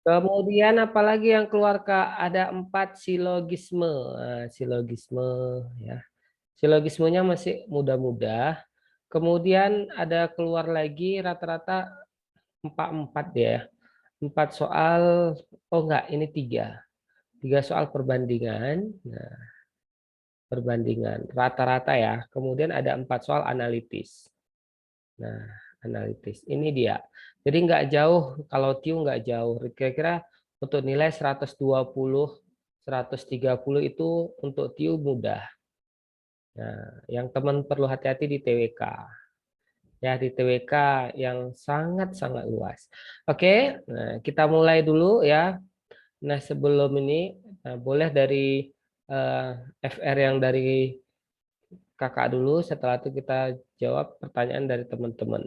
Kemudian apalagi yang keluar Kak? Ada 4 silogisme. Nah, silogisme ya. Silogismenya masih mudah-mudah. Kemudian ada keluar lagi rata-rata 4 ya. 4 soal, oh enggak, ini 3. 3 soal perbandingan. Nah, perbandingan rata-rata ya. Kemudian ada 4 soal analitis. Nah, analitis. Ini dia. Jadi nggak jauh, kalau TIU nggak jauh. Kira-kira untuk nilai 120, 130 itu untuk TIU mudah. Nah, yang teman perlu hati-hati di TWK. Ya, di TWK yang sangat-sangat luas. Oke, nah, kita mulai dulu ya. Nah, sebelum ini, boleh dari eh, FR yang dari kakak dulu, setelah itu kita jawab pertanyaan dari teman-teman.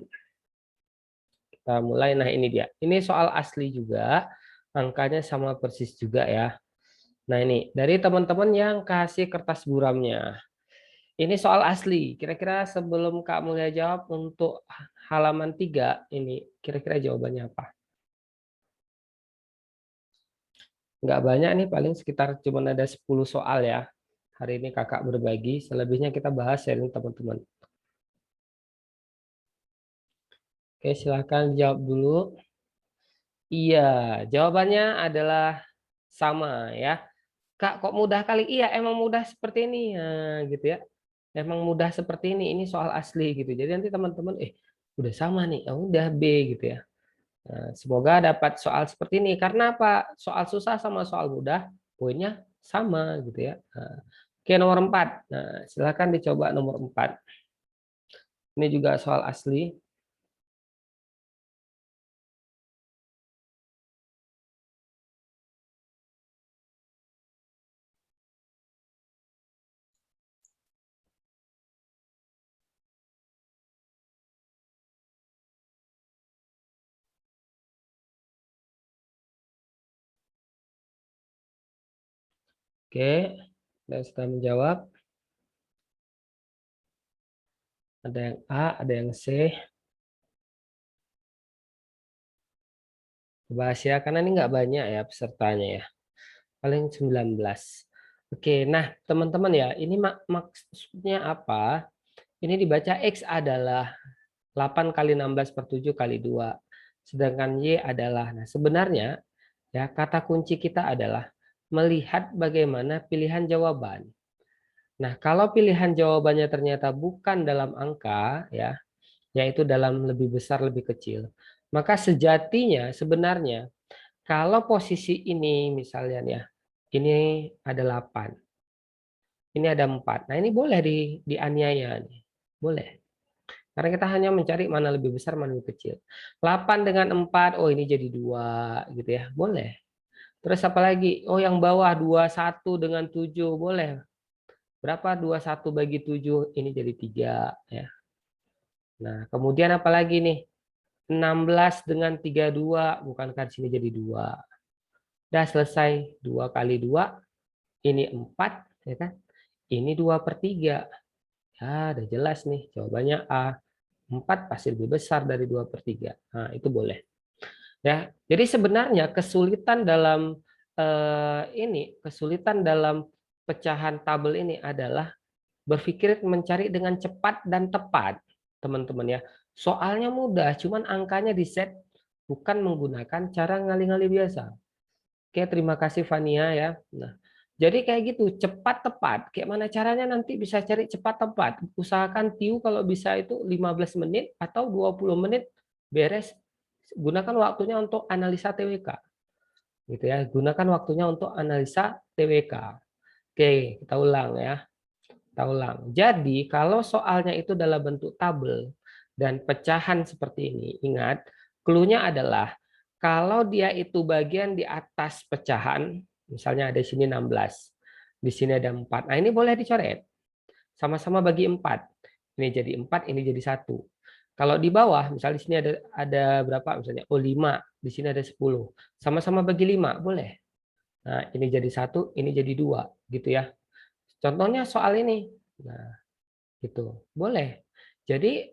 Kita mulai, nah ini dia. Ini soal asli juga, angkanya sama persis juga ya. Nah ini, dari teman-teman yang kasih kertas buramnya. Ini soal asli, kira-kira sebelum Kak Mulia jawab untuk halaman 3, ini kira-kira jawabannya apa? Nggak banyak nih, paling sekitar cuma ada 10 soal ya. Hari ini kakak berbagi, selebihnya kita bahas sharing teman-teman. Oke, silahkan jawab dulu. Iya, jawabannya adalah sama ya. Kak, kok mudah kali? Iya, emang mudah seperti ini ya, gitu ya. Emang mudah seperti ini soal asli gitu. Jadi nanti teman-teman, udah sama nih, ya udah B gitu ya. Nah, semoga dapat soal seperti ini. Karena apa? Soal susah sama soal mudah, poinnya sama gitu ya. Nah, oke, nomor 4. Nah, silakan dicoba nomor 4. Ini juga soal asli. Oke, dan sudah menjawab. Ada yang A, ada yang C. Bahas ya, karena ini nggak banyak ya pesertanya ya. Paling 19. Oke, nah teman-teman ya, ini maksudnya apa? Ini dibaca X adalah 8 kali 16 per 7 kali 2. Sedangkan Y adalah, nah sebenarnya ya kata kunci kita adalah melihat bagaimana pilihan jawaban. Nah, kalau pilihan jawabannya ternyata bukan dalam angka ya, yaitu dalam lebih besar lebih kecil, maka sejatinya sebenarnya kalau posisi ini misalnya ya, ini ada 8, ini ada 4. Nah, ini boleh dianiaya nih. Boleh. Karena kita hanya mencari mana lebih besar, mana lebih kecil. 8 dengan 4, oh ini jadi 2 gitu ya. Boleh. Terus apa lagi? Oh, yang bawah 21 dengan 7 boleh. Berapa 21 bagi 7? Ini jadi 3 ya. Nah, kemudian apa lagi nih? 16 dengan 32, bukankah di sini jadi 2? Udah selesai. 2 kali 2, ini 4, ya kan? Ini 2 per 3. Ya, udah jelas nih. Jawabannya A. 4 pasti lebih besar dari 2 per 3. Nah, itu boleh. Ya, jadi sebenarnya kesulitan dalam kesulitan dalam pecahan tabel ini adalah berpikir mencari dengan cepat dan tepat, teman-teman ya. Soalnya mudah, cuman angkanya di set bukan menggunakan cara ngali-ngali biasa. Oke, terima kasih Fania ya. Nah, jadi kayak gitu, cepat tepat. Kayak mana caranya nanti bisa cari cepat tepat. Usahakan TIU kalau bisa itu 15 menit atau 20 menit beres. Gunakan waktunya untuk analisa TWK. Gitu ya. Gunakan waktunya untuk analisa TWK. Oke, kita ulang ya. Kita ulang. Jadi, kalau soalnya itu dalam bentuk tabel dan pecahan seperti ini, ingat, clue-nya adalah kalau dia itu bagian di atas pecahan, misalnya ada di sini 16, di sini ada 4. Nah, ini boleh dicoret. Sama-sama bagi 4. Ini jadi 4, ini jadi 1. Kalau di bawah, misalnya di sini ada berapa misalnya? Oh, 5, di sini ada 10. Sama-sama bagi 5, boleh. Nah, ini jadi 1, ini jadi 2, gitu ya. Contohnya soal ini. Nah, gitu. Boleh. Jadi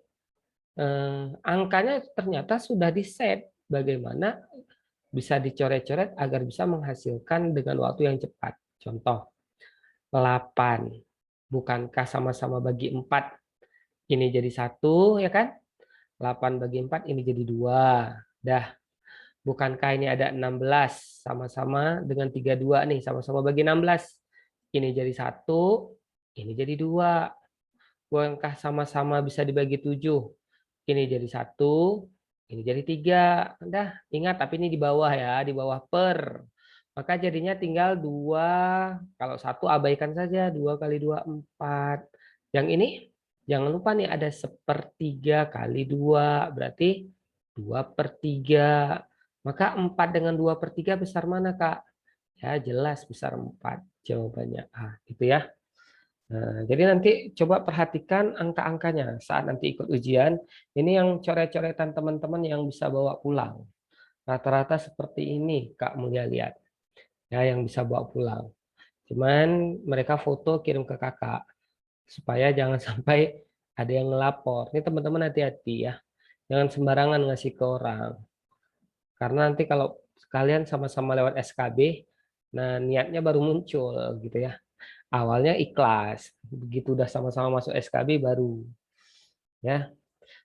angkanya ternyata sudah di-set bagaimana bisa dicoret-coret agar bisa menghasilkan dengan waktu yang cepat. Contoh, 8. Bukankah sama-sama bagi 4? Ini jadi 1, ya kan? 8 bagi 4, ini jadi 2. Dah. Bukankah ini ada 16? Sama-sama dengan 32 nih, sama-sama bagi 16. Ini jadi 1, ini jadi 2. Bukankah sama-sama bisa dibagi 7? Ini jadi 1, ini jadi 3. Dah, ingat tapi ini di bawah ya, di bawah per. Maka jadinya tinggal 2. Kalau 1 abaikan saja, 2 kali 2, 4. Yang ini jangan lupa nih ada 1/3 kali 2, berarti 2/3. Maka 4 dengan 2/3 besar mana, Kak? Ya, jelas besar 4. Jawabannya A, gitu ya. Nah, jadi nanti coba perhatikan angka-angkanya saat nanti ikut ujian. Ini yang coret-coretan teman-teman yang bisa bawa pulang. Rata-rata seperti ini, Kak Mulia lihat. Ya, yang bisa bawa pulang. Cuman mereka foto kirim ke kakak. Supaya jangan sampai ada yang ngelapor. Ini teman-teman hati-hati ya. Jangan sembarangan ngasih ke orang. Karena nanti kalau kalian sama-sama lewat SKB, nah niatnya baru muncul gitu ya. Awalnya ikhlas, begitu udah sama-sama masuk SKB baru ya.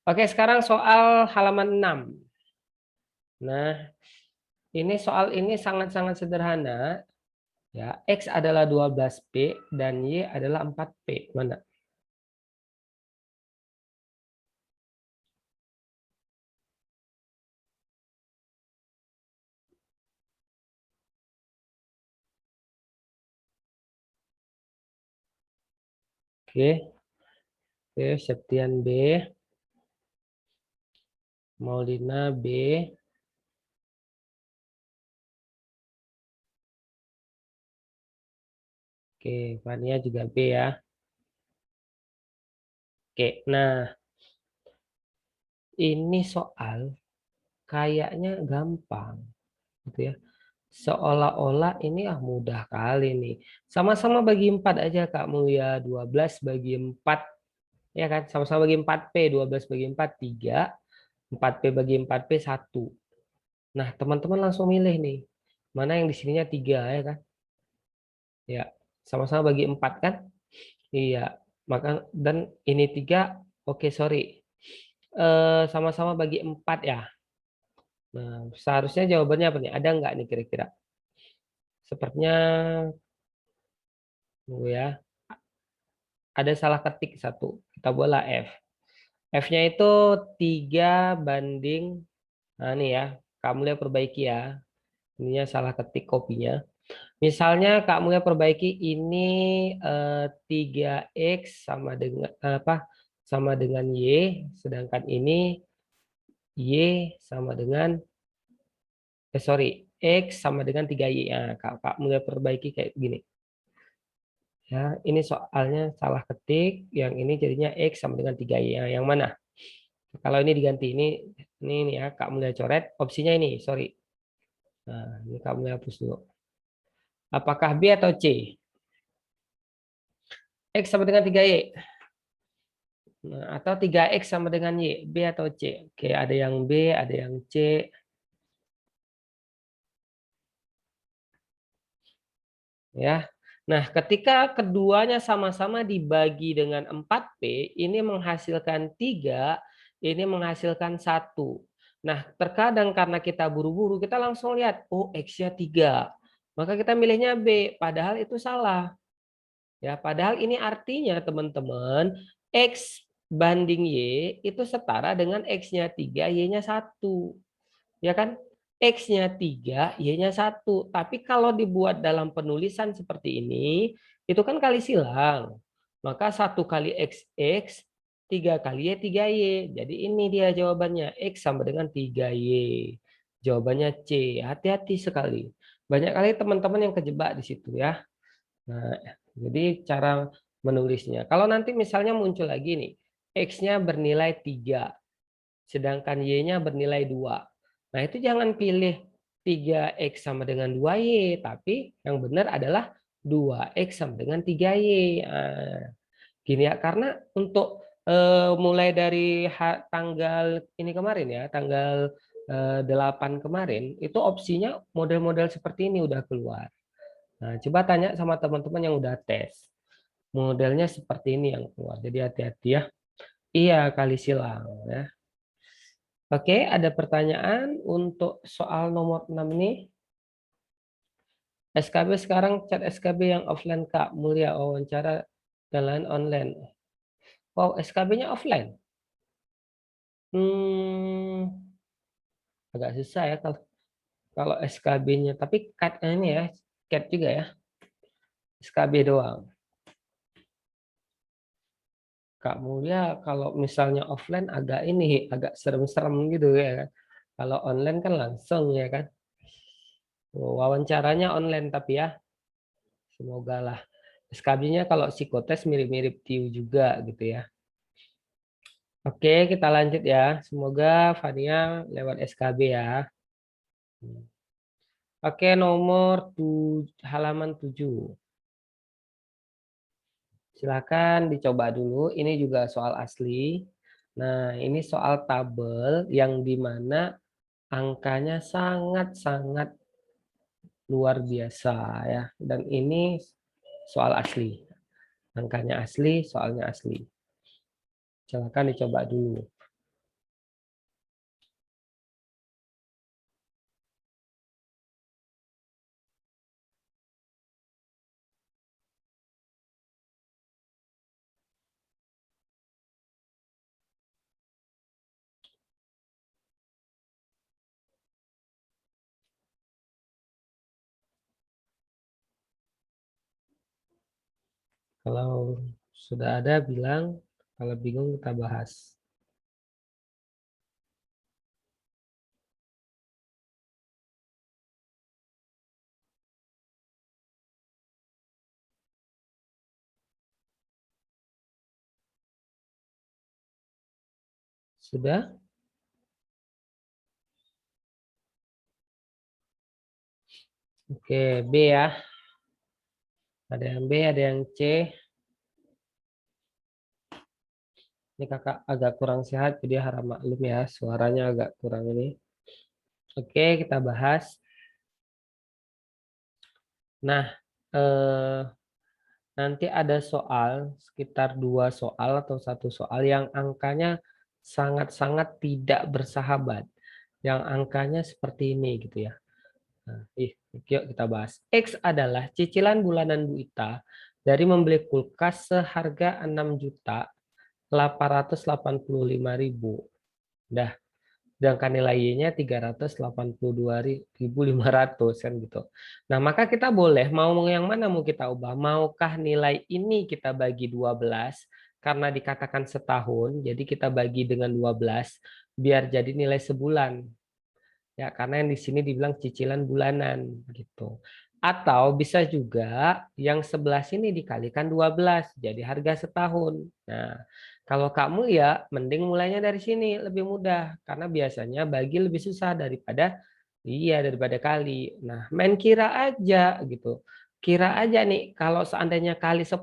Oke, sekarang soal halaman 6. Nah, ini soal ini sangat-sangat sederhana ya. X adalah 12P dan Y adalah 4P. Mana? Oke. Oke, Septian B, Maulina B, oke, Fania juga B ya. Oke, nah ini soal kayaknya gampang, gitu ya. Seolah-olah ini mudah kali nih. Sama-sama bagi 4 aja Kak Mulia, 12 bagi 4, ya kan? Sama-sama bagi 4P, 12 bagi 4, 3, 4P bagi 4P, 1. Nah, teman-teman langsung milih nih. Mana yang di sininya 3, ya kan? Ya, sama-sama bagi 4 kan? Iya, maka dan ini 3, oke sorry. Sama-sama bagi 4 ya. Nah, seharusnya jawabannya apa nih? Ada nggak nih kira-kira? Sepertinya tunggu ya. Ada salah ketik satu. Kita bola F. F-nya itu 3 banding. Nah, ini ya. Kamu lihat perbaiki ya. Ininya salah ketik kopinya. Misalnya kamu lihat perbaiki ini 3X sama dengan apa? Sama dengan Y, sedangkan ini Y sama dengan sorry, X sama dengan 3Y. Nah, Kak mulai perbaiki kayak gini. Ya, ini soalnya salah ketik, yang ini jadinya X sama dengan 3Y. Nah, yang mana? Kalau ini diganti, ini ya, Kak mulai coret, opsinya ini, sorry. Nah, ini Kak mulai hapus dulu. Apakah B atau C? X sama dengan 3Y. Nah, atau 3X sama dengan Y, B atau C? Oke, ada yang B, ada yang C. Ya. Nah, ketika keduanya sama-sama dibagi dengan 4P, ini menghasilkan 3, ini menghasilkan 1. Nah, terkadang karena kita buru-buru, kita langsung lihat, oh X-nya 3. Maka kita milihnya B, padahal itu salah. Ya, padahal ini artinya teman-teman, X banding Y itu setara dengan X-nya 3, Y-nya 1. Ya kan? X-nya 3, Y-nya 1. Tapi kalau dibuat dalam penulisan seperti ini, itu kan kali silang. Maka 1 kali X, 3 kali Y, 3Y. Jadi ini dia jawabannya. X sama dengan 3Y. Jawabannya C. Hati-hati sekali. Banyak kali teman-teman yang kejebak di situ ya. Nah, jadi cara menulisnya. Kalau nanti misalnya muncul lagi nih, X-nya bernilai 3, sedangkan Y-nya bernilai 2. Nah, itu jangan pilih 3X sama dengan 2Y, tapi yang benar adalah 2X sama dengan 3Y. Nah, gini ya, karena untuk mulai dari tanggal ini kemarin ya, tanggal 8 kemarin, itu opsinya model-model seperti ini udah keluar. Nah, coba tanya sama teman-teman yang udah tes. Modelnya seperti ini yang keluar. Jadi hati-hati ya. Iya, kali silang ya. Oke, ada pertanyaan untuk soal nomor 6 ini. SKB sekarang chat SKB yang offline Kak, mulia wawancara dan lain online. Wow, SKB-nya offline. Agak susah ya kalau SKB-nya, tapi cat ini ya, cat juga ya. SKB doang. Kak Mulia kalau misalnya offline agak ini, agak serem-serem gitu ya kan. Kalau online kan langsung ya kan. Wawancaranya online tapi ya, semoga lah. SKB-nya kalau psikotes mirip-mirip TIU juga gitu ya. Oke, kita lanjut ya. Semoga Fania lewat SKB ya. Oke, nomor halaman 7. Silakan dicoba dulu. Ini juga soal asli. Nah, ini soal tabel yang dimana angkanya sangat-sangat luar biasa ya. Dan ini soal asli. Angkanya asli, soalnya asli. Silakan dicoba dulu. Kalau sudah ada bilang, kalau bingung kita bahas. Sudah? Oke, B ya. Ada yang B, ada yang C. Ini kakak agak kurang sehat, jadi harap maklum ya. Suaranya agak kurang ini. Oke, kita bahas. Nah, eh, nanti ada soal, sekitar 2 soal atau 1 soal yang angkanya sangat-sangat tidak bersahabat. Yang angkanya seperti ini gitu ya. Nah, yuk kita bahas. X adalah cicilan bulanan Bu Ita dari membeli kulkas seharga 6.885.000. Dah, sedangkan nilai Y-nya 382.500 kan gitu. Nah, maka kita boleh mau yang mana mau kita ubah? Maukah nilai ini kita bagi 12 karena dikatakan setahun, jadi kita bagi dengan 12 biar jadi nilai sebulan. Ya, karena yang di sini dibilang cicilan bulanan gitu. Atau bisa juga yang sebelah sini dikalikan 12 jadi harga setahun. Nah, kalau kamu ya mending mulainya dari sini lebih mudah karena biasanya bagi lebih susah daripada kali. Nah, main kira aja gitu. Kira aja nih kalau seandainya kali 10,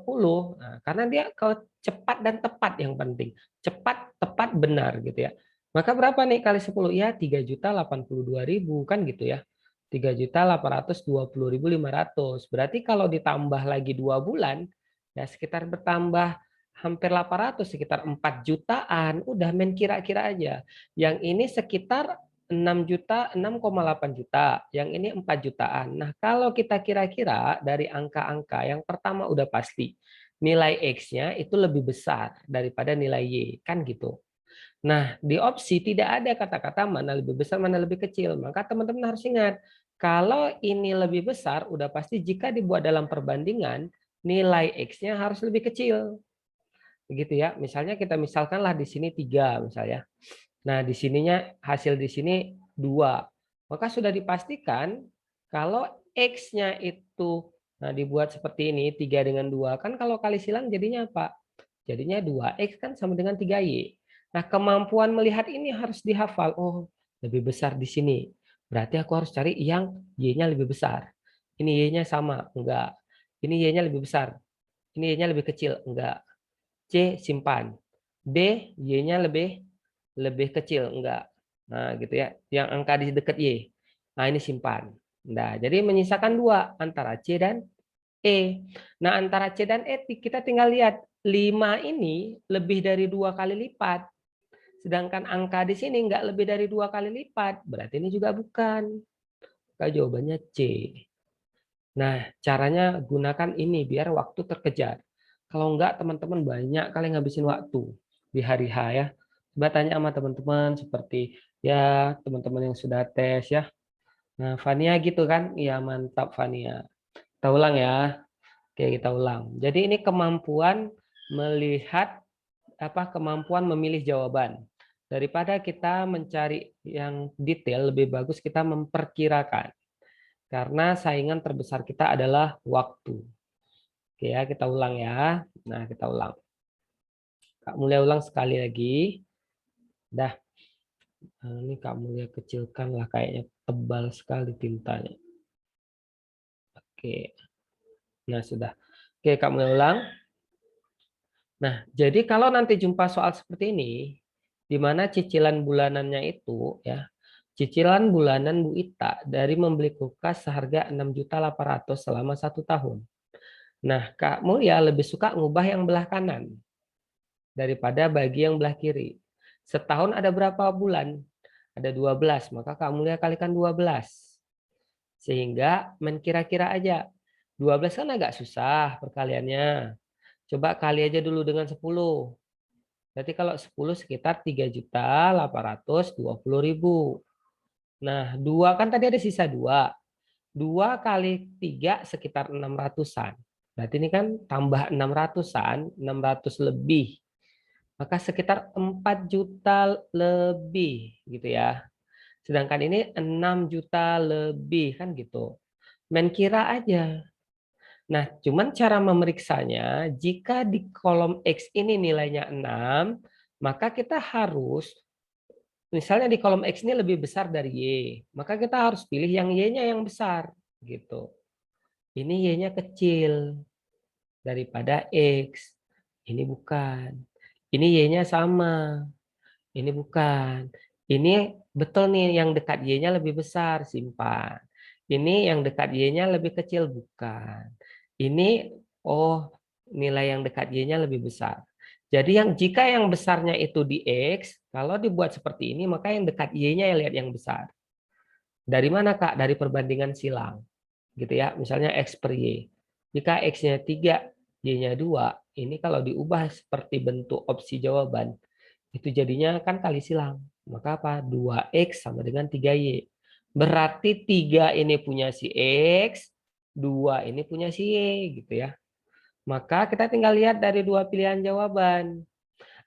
nah, karena dia cepat dan tepat yang penting. Cepat, tepat, benar gitu ya. Maka berapa nih kali 10? Ya 3.082.000 kan gitu ya. 3.822.500. Berarti kalau ditambah lagi 2 bulan, ya sekitar bertambah hampir 800, sekitar 4 jutaan. Udah main kira-kira aja. Yang ini sekitar 6 juta, 6,8 juta. Yang ini 4 jutaan. Nah, kalau kita kira-kira dari angka-angka, yang pertama udah pasti. Nilai X-nya itu lebih besar daripada nilai Y. Kan gitu. Nah, di opsi tidak ada kata-kata mana lebih besar, mana lebih kecil. Maka teman-teman harus ingat, kalau ini lebih besar, udah pasti jika dibuat dalam perbandingan, nilai X-nya harus lebih kecil. Begitu ya. Misalnya kita misalkanlah di sini 3 misalnya. Nah, di sininya hasil di sini 2. Maka sudah dipastikan kalau X-nya itu dibuat seperti ini, 3 dengan 2. Kan kalau kali silang jadinya apa? Jadinya 2X kan sama dengan 3Y. Nah, kemampuan melihat ini harus dihafal. Oh, lebih besar di sini. Berarti aku harus cari yang Y-nya lebih besar. Ini Y-nya sama, enggak. Ini Y-nya lebih besar. Ini Y-nya lebih kecil, enggak. C simpan. D, Y-nya lebih kecil, enggak. Nah, gitu ya. Yang angka di dekat Y. Nah, ini simpan. Nah, jadi menyisakan 2 antara C dan E. Nah, antara C dan E kita tinggal lihat 5 ini lebih dari 2 kali lipat. Sedangkan angka di sini nggak lebih dari 2 kali lipat. Berarti ini juga bukan. Maka jawabannya C. Nah, caranya gunakan ini biar waktu terkejar. Kalau enggak, teman-teman banyak kali ngabisin waktu di hari H ya. Coba tanya sama teman-teman seperti ya teman-teman yang sudah tes ya. Nah, Fania gitu kan? Iya, mantap Fania. Kita ulang ya. Oke, kita ulang. Jadi ini kemampuan melihat kemampuan memilih jawaban. Daripada kita mencari yang detail, lebih bagus kita memperkirakan. Karena saingan terbesar kita adalah waktu. Oke ya, kita ulang ya. Nah, kita ulang. Kak Mulia ulang sekali lagi. Dah, ini Kak Mulia kecilkan lah, kayaknya tebal sekali tintanya. Oke, nah sudah. Oke, Kak Mulia ulang. Nah, jadi kalau nanti jumpa soal seperti ini, di mana cicilan bulanannya itu ya, cicilan bulanan Bu Ita dari membeli kulkas seharga 6.800.000 selama 1 tahun. Nah, Kak Mulia lebih suka ngubah yang belah kanan daripada bagi yang belah kiri. Setahun ada berapa bulan? Ada 12, maka Kak Mulia kalikan 12. Sehingga main kira-kira aja. 12 kan agak susah perkaliannya. Coba kali aja dulu dengan 10. Berarti kalau 10 sekitar 3.820.000. Nah, 2 kan tadi ada sisa 2. 2 kali 3 sekitar 600-an. Berarti ini kan tambah 600-an, 600 lebih. Maka sekitar 4 juta lebih gitu ya. Sedangkan ini 6 juta lebih kan gitu. Main kira aja. Nah, cuman cara memeriksanya, jika di kolom X ini nilainya 6, maka kita harus, misalnya di kolom X ini lebih besar dari Y, maka kita harus pilih yang Y-nya yang besar. Gitu. Ini Y-nya kecil daripada X. Ini bukan. Ini Y-nya sama. Ini bukan. Ini betul nih yang dekat Y-nya lebih besar, simpan. Ini yang dekat Y-nya lebih kecil, bukan. Ini, oh, nilai yang dekat Y-nya lebih besar. Jadi jika yang besarnya itu di X, kalau dibuat seperti ini, maka yang dekat Y-nya ya lihat yang besar. Dari mana, Kak? Dari perbandingan silang. Gitu ya. Misalnya X per Y. Jika X-nya 3, Y-nya 2, ini kalau diubah seperti bentuk opsi jawaban, itu jadinya kan kali silang. Maka apa? 2X sama dengan 3Y. Berarti 3 ini punya si X, 2 ini punya si Y gitu ya. Maka kita tinggal lihat dari 2 pilihan jawaban.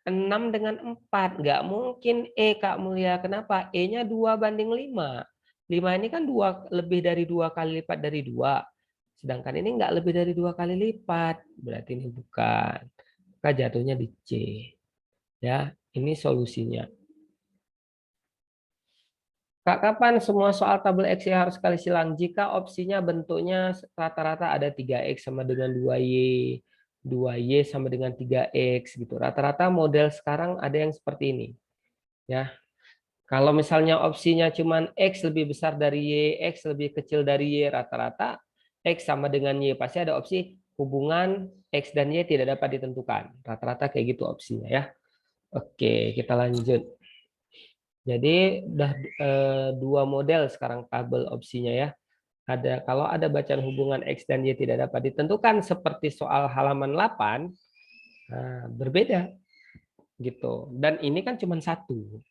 6 dengan 4, nggak mungkin E, Kak Mulia. Kenapa? E-nya 2:5. 5 ini kan lebih dari 2 kali lipat dari 2. Sedangkan ini nggak lebih dari 2 kali lipat. Berarti ini bukan. Maka jatuhnya di C. Ya, ini solusinya. Kak, kapan semua soal tabel X harus kali silang? Jika opsinya bentuknya rata-rata ada 3X sama dengan 2Y, 2Y sama dengan 3X gitu. Rata-rata model sekarang ada yang seperti ini. Ya. Kalau misalnya opsinya cuma X lebih besar dari Y, X lebih kecil dari Y, rata-rata X sama dengan Y. Pasti ada opsi hubungan X dan Y tidak dapat ditentukan. Rata-rata kayak gitu opsinya ya. Oke, kita lanjut. Jadi udah 2 model sekarang tabel opsinya ya. Kalau ada bacaan hubungan X dan Y tidak dapat ditentukan seperti soal halaman 8, nah, berbeda gitu. Dan ini kan cuma satu.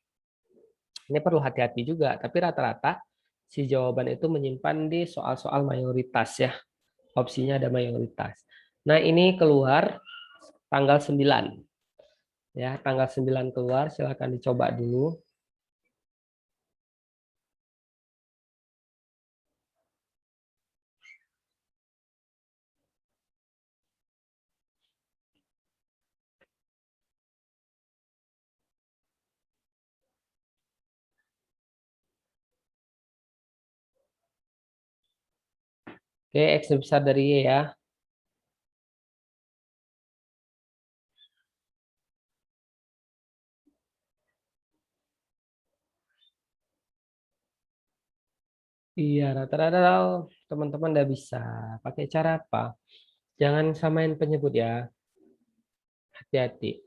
Ini perlu hati-hati juga, tapi rata-rata si jawaban itu menyimpan di soal-soal mayoritas ya. Opsinya ada mayoritas. Nah, ini keluar tanggal 9. Ya, tanggal 9 keluar, silakan dicoba dulu. Oke, X lebih besar dari Y ya. Iya, rata-rata teman-teman udah bisa. Pakai cara apa? Jangan samain penyebut ya. Hati-hati.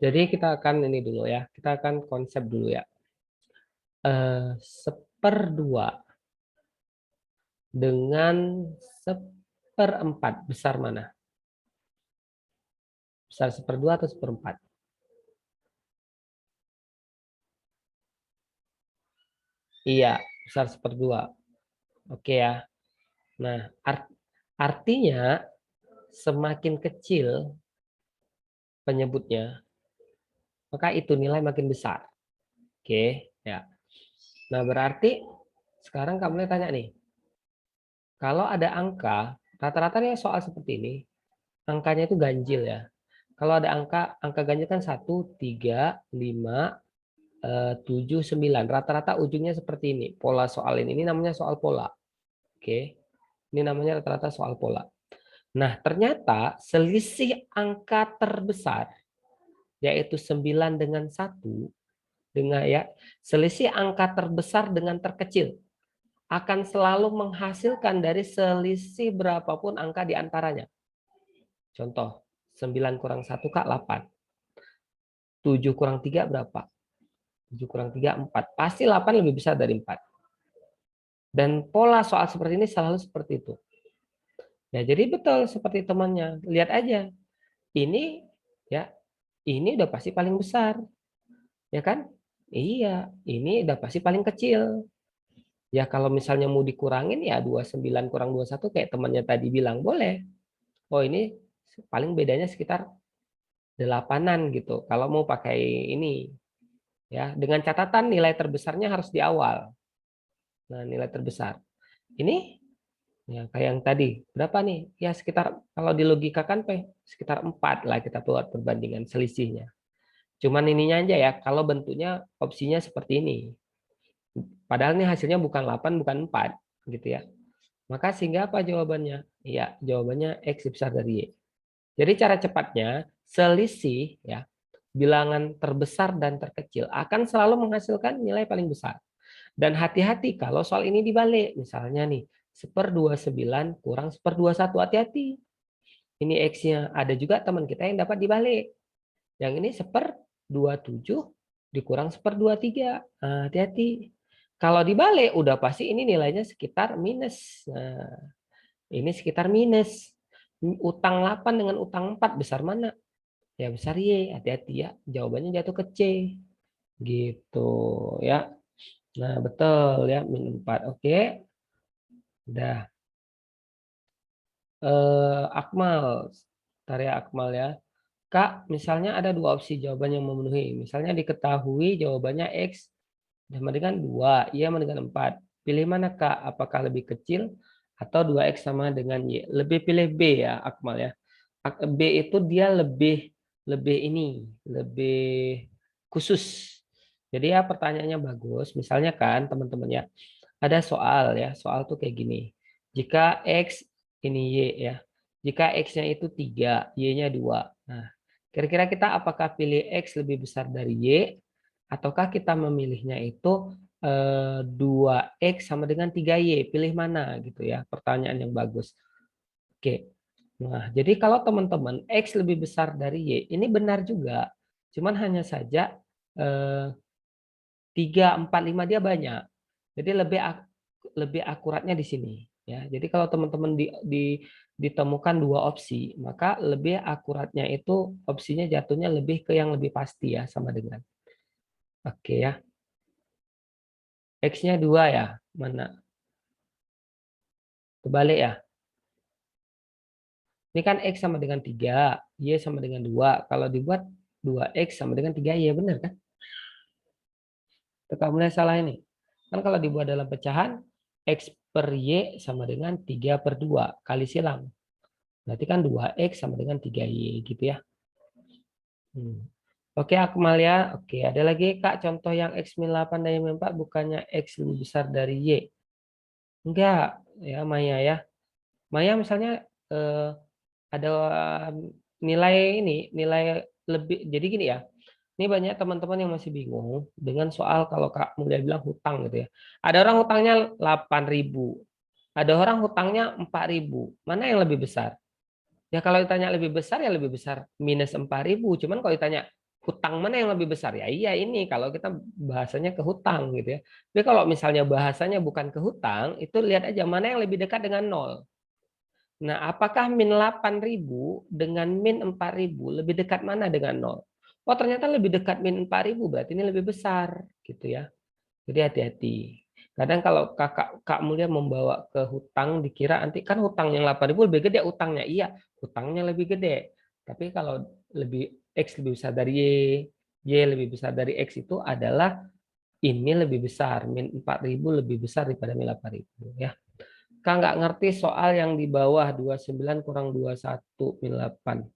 Jadi kita akan ini dulu ya. Kita akan konsep dulu ya. Seperdua dengan seperempat besar mana? Besar seperdua atau seperempat? Iya, besar seperdua. Oke ya. Nah, artinya semakin kecil penyebutnya, maka itu nilai makin besar. Oke, ya. Nah, berarti sekarang kamu tanya nih, kalau ada angka, rata-rata nih soal seperti ini, angkanya itu ganjil ya. Kalau ada angka ganjil kan 1, 3, 5, 7, 9. Rata-rata ujungnya seperti ini. Pola soal ini namanya soal pola. Oke. Ini namanya rata-rata soal pola. Nah, ternyata selisih angka terbesar yaitu 9 dengan 1 dengan ya, selisih angka terbesar dengan terkecil akan selalu menghasilkan dari selisih berapapun angka di antaranya. Contoh, 9 kurang 1 Kak 8. 7 kurang 3 berapa? 7 kurang 3 4. Pasti 8 lebih besar dari 4. Dan pola soal seperti ini selalu seperti itu. Ya, jadi betul seperti temannya. Lihat aja. Ini ya, ini udah pasti paling besar. Ya kan? Iya, ini udah pasti paling kecil. Ya kalau misalnya mau dikurangin ya 29 kurang 21 kayak temannya tadi bilang boleh. Oh ini paling bedanya sekitar 8-an gitu. Kalau mau pakai ini ya dengan catatan nilai terbesarnya harus di awal. Nah, nilai terbesar. Ini ya kayak yang tadi. Berapa nih? Ya sekitar kalau dilogikakan sekitar 4 lah kita buat perbandingan selisihnya. Cuman ininya aja ya, kalau bentuknya opsinya seperti ini. Padahal ini hasilnya bukan 8, bukan 4 gitu ya. Maka sehingga apa jawabannya? Iya, jawabannya X lebih besar dari Y. Jadi cara cepatnya, selisih ya, bilangan terbesar dan terkecil akan selalu menghasilkan nilai paling besar. Dan hati-hati kalau soal ini dibalik. Misalnya nih, 1/29 kurang 1/21. Hati-hati. Ini X-nya. Ada juga teman kita yang dapat dibalik. Yang ini 1/27 dikurang 1/23. Nah, hati-hati. Kalau dibalik, udah pasti ini nilainya sekitar minus. Nah, ini sekitar minus. Utang 8 dengan utang 4 besar mana? Ya besar Y. Hati-hati ya. Jawabannya jatuh ke C. Gitu ya. Nah, betul ya. Min 4. Oke. Udah. Akmal. Tarea Akmal ya. Kak, misalnya ada dua opsi jawaban yang memenuhi. Misalnya diketahui jawabannya X sama dengan 2, Y sama dengan 4. Pilih mana Kak? Apakah lebih kecil atau 2X sama dengan Y? Lebih pilih B ya, Akmal ya. B itu dia lebih lebih ini, lebih khusus. Jadi ya pertanyaannya bagus. Misalnya kan teman-teman ya, ada soal ya. Soal tuh kayak gini. Jika X ini Y ya. Jika X-nya itu 3, Y-nya 2. Nah, kira-kira kita apakah pilih X lebih besar dari Y ataukah kita memilihnya itu 2X sama dengan 3Y? Pilih mana gitu ya. Pertanyaan yang bagus. Oke. Nah, jadi kalau teman-teman X lebih besar dari Y, ini benar juga. Cuman hanya saja 3, 4, 5 dia banyak. Jadi lebih akuratnya di sini. Ya, jadi kalau teman-teman ditemukan dua opsi, maka lebih akuratnya itu opsinya jatuhnya lebih ke yang lebih pasti ya sama dengan. Oke ya. X-nya 2 ya. Mana? Kebalik ya. Ini kan X sama dengan 3, Y sama dengan 2. Kalau dibuat 2X sama dengan 3Y, benar kan? Tetap mulai salah ini. Kan kalau dibuat dalam pecahan, X per Y sama dengan 3/2 kali silang. Berarti kan 2X sama dengan 3Y gitu ya. Oke Akmal ya. Oke, ada lagi Kak contoh yang X-8 dan Y-4 bukannya X lebih besar dari Y. Enggak, ya Maya ya. Maya misalnya ada nilai ini, nilai lebih. Jadi gini ya. Ini banyak teman-teman yang masih bingung dengan soal kalau Kak Mulia bilang hutang gitu ya. Ada orang hutangnya 8.000, ada orang hutangnya 4.000. Mana yang lebih besar? Ya kalau ditanya lebih besar ya lebih besar minus 4.000. Cuman kalau ditanya hutang mana yang lebih besar? Ya iya ini kalau kita bahasanya ke hutang gitu ya. Tapi kalau misalnya bahasanya bukan ke hutang, itu lihat aja mana yang lebih dekat dengan nol. Nah, apakah min 8.000 dengan min 4.000 lebih dekat mana dengan nol? Oh, ternyata lebih dekat min 4.000, berarti ini lebih besar gitu ya. Jadi hati-hati. Kadang kalau Kak Mulia membawa ke hutang dikira nanti kan hutang yang 8.000 lebih gede utangnya. Iya, hutangnya lebih gede. Tapi kalau lebih X lebih besar dari Y lebih besar dari X itu adalah ini lebih besar, min 4.000 lebih besar daripada min 8.000 ya. Kak nggak ngerti soal yang di bawah 29 kurang 21 min 8.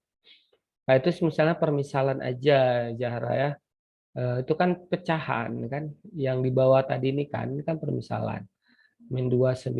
Nah, itu misalnya permisalan aja, Zahra ya. Itu kan pecahan kan. Yang di bawah tadi ini kan permisalan. Min 29,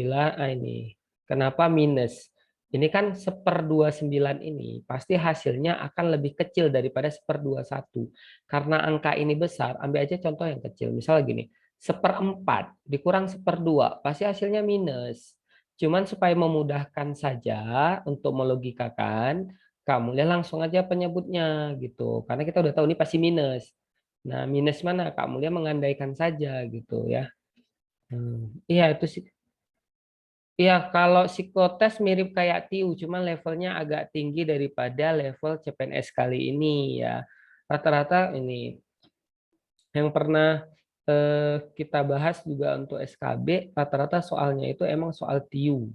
ini. Kenapa minus? Ini kan 1/29 ini pasti hasilnya akan lebih kecil daripada 1/21. Karena angka ini besar, ambil aja contoh yang kecil. Misal gini, 1/4 dikurang 1/2, pasti hasilnya minus. Cuman supaya memudahkan saja untuk melogikakan, kamu lihat langsung aja penyebutnya gitu. Karena kita udah tahu ini pasti minus. Nah, minus mana? Kamu lihat mengandaikan saja gitu ya. Iya itu sih. Iya, kalau psikotes mirip kayak TIU, cuma levelnya agak tinggi daripada level CPNS kali ini ya. Rata-rata ini yang pernah kita bahas juga untuk SKB, rata-rata soalnya itu emang soal TIU,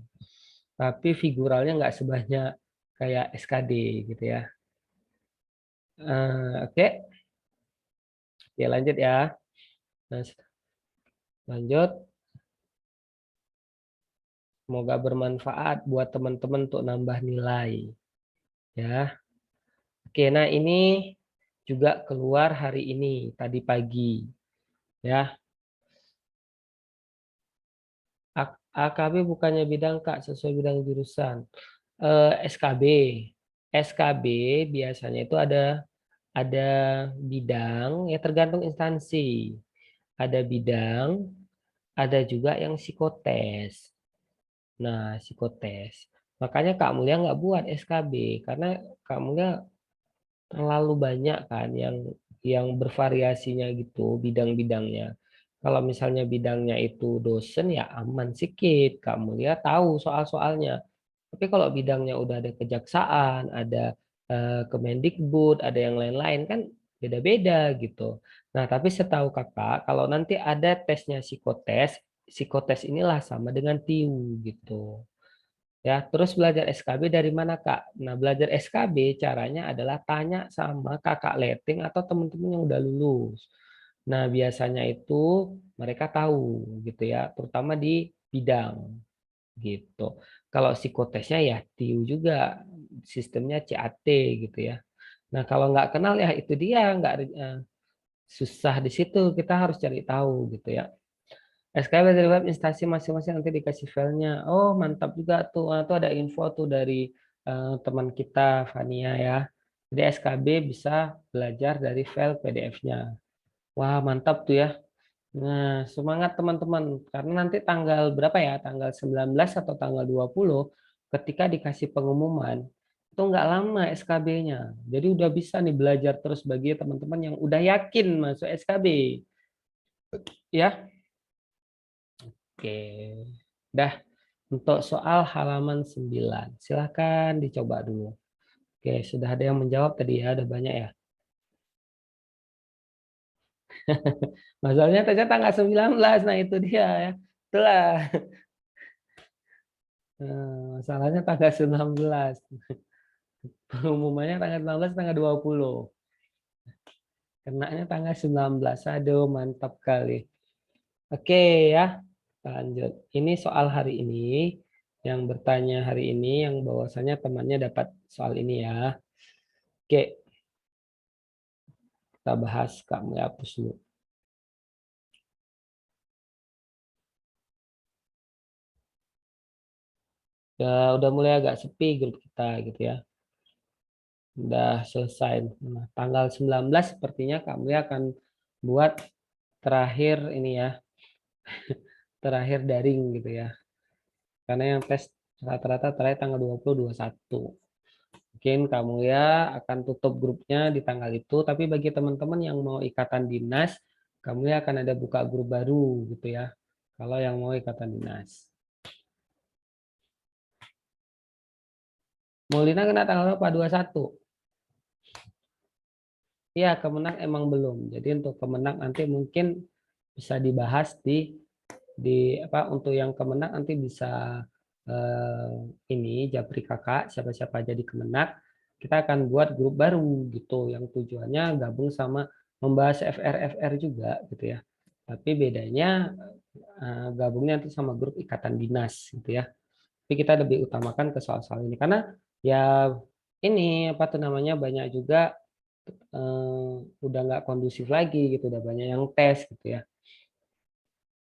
tapi figuralnya nggak sebanyak kayak SKD gitu ya. Oke, ya lanjut ya. Nah, lanjut. Semoga bermanfaat buat teman-teman untuk nambah nilai ya. Oke, nah ini juga keluar hari ini, tadi pagi. Ya, AKB bukannya bidang Kak, sesuai bidang jurusan. SKB. SKB biasanya itu ada bidang, ya tergantung instansi. Ada bidang, ada juga yang psikotes. Nah, psikotes. Makanya Kak Mulia nggak buat SKB, karena Kak Mulia terlalu banyak kan yang bervariasinya gitu bidang-bidangnya. Kalau misalnya bidangnya itu dosen ya aman sedikit, kamu lihat tahu soal-soalnya. Tapi kalau bidangnya udah ada kejaksaan, ada Kemendikbud, ada yang lain-lain kan beda-beda gitu. Nah, tapi setahu kakak, kalau nanti ada tesnya psikotes, psikotes inilah sama dengan TIU gitu. Ya, terus belajar SKB dari mana, Kak? Nah, belajar SKB caranya adalah tanya sama kakak letting atau teman-teman yang udah lulus. Nah, biasanya itu mereka tahu gitu ya, terutama di bidang gitu. Kalau psikotesnya ya TIU juga, sistemnya CAT gitu ya. Nah, kalau nggak kenal ya itu dia nggak susah di situ, kita harus cari tahu gitu ya. SKB dari web instansi masing-masing nanti dikasih filenya. Oh, mantap juga tuh. Ah, tuh ada info tuh dari teman kita, Fania ya. Jadi SKB bisa belajar dari file PDF-nya. Wah, mantap tuh ya. Nah, semangat teman-teman. Karena nanti tanggal berapa ya? Tanggal 19 atau tanggal 20 ketika dikasih pengumuman, itu nggak lama SKB-nya. Jadi udah bisa nih belajar terus bagi teman-teman yang udah yakin masuk SKB. Ya, oke. Dah. Untuk soal halaman 9, silakan dicoba dulu. Oke, sudah ada yang menjawab tadi ya, ada banyak ya. Masalahnya ternyata tanggal 19, nah itu dia ya. Itulah. Masalahnya tanggal 19. Pengumumannya tanggal 19, tanggal 20. Kenanya tanggal 19. Aduh, mantap kali. Oke ya, lanjut. Ini soal hari ini. Yang bertanya hari ini, yang bahwasanya temannya dapat soal ini ya. Oke, kita bahas. Kamu hapus dulu. Ya udah mulai agak sepi grup kita gitu ya. Udah selesai. Nah, tanggal 19 sepertinya kamu akan buat terakhir ini ya, terakhir daring gitu ya. Karena yang tes rata-rata terakhir tanggal 20, 21. Mungkin kamu ya akan tutup grupnya di tanggal itu, tapi bagi teman-teman yang mau ikatan dinas, kamu ya akan ada buka grup baru gitu ya. Kalau yang mau ikatan dinas. Maulina kena tanggal berapa? 21. Ya, Kemenak emang belum. Jadi untuk Kemenak nanti mungkin bisa dibahas di apa untuk yang Kemenak nanti bisa eh, ini Japri kakak siapa-siapa jadi Kemenak kita akan buat grup baru gitu yang tujuannya gabung sama membahas FR juga gitu ya. Tapi bedanya gabungnya nanti sama grup ikatan dinas gitu ya. Tapi kita lebih utamakan ke soal-soal ini karena ya ini apa tuh namanya banyak juga udah nggak kondusif lagi gitu udah banyak yang tes gitu ya.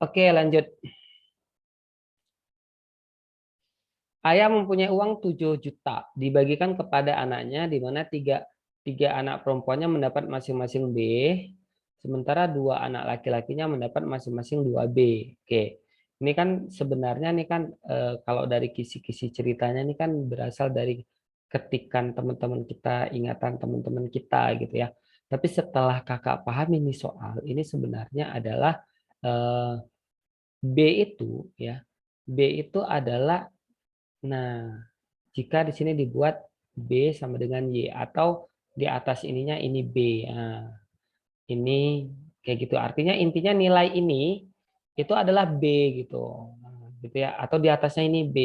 Oke lanjut. Ayah mempunyai uang 7 juta dibagikan kepada anaknya di mana tiga anak perempuannya mendapat masing-masing B, sementara dua anak laki-lakinya mendapat masing-masing 2 B. Oke. Ini kan sebenarnya nih kan kalau dari kisi-kisi ceritanya ini kan berasal dari ketikan teman-teman kita, ingatan teman-teman kita gitu ya. Tapi setelah kakak paham ini soal, ini sebenarnya adalah eh, B itu ya. B itu adalah nah, jika di sini dibuat B sama dengan Y atau di atas ininya ini B. Nah, ini kayak gitu. Artinya intinya nilai ini itu adalah B gitu. Nah, gitu ya. Atau di atasnya ini B.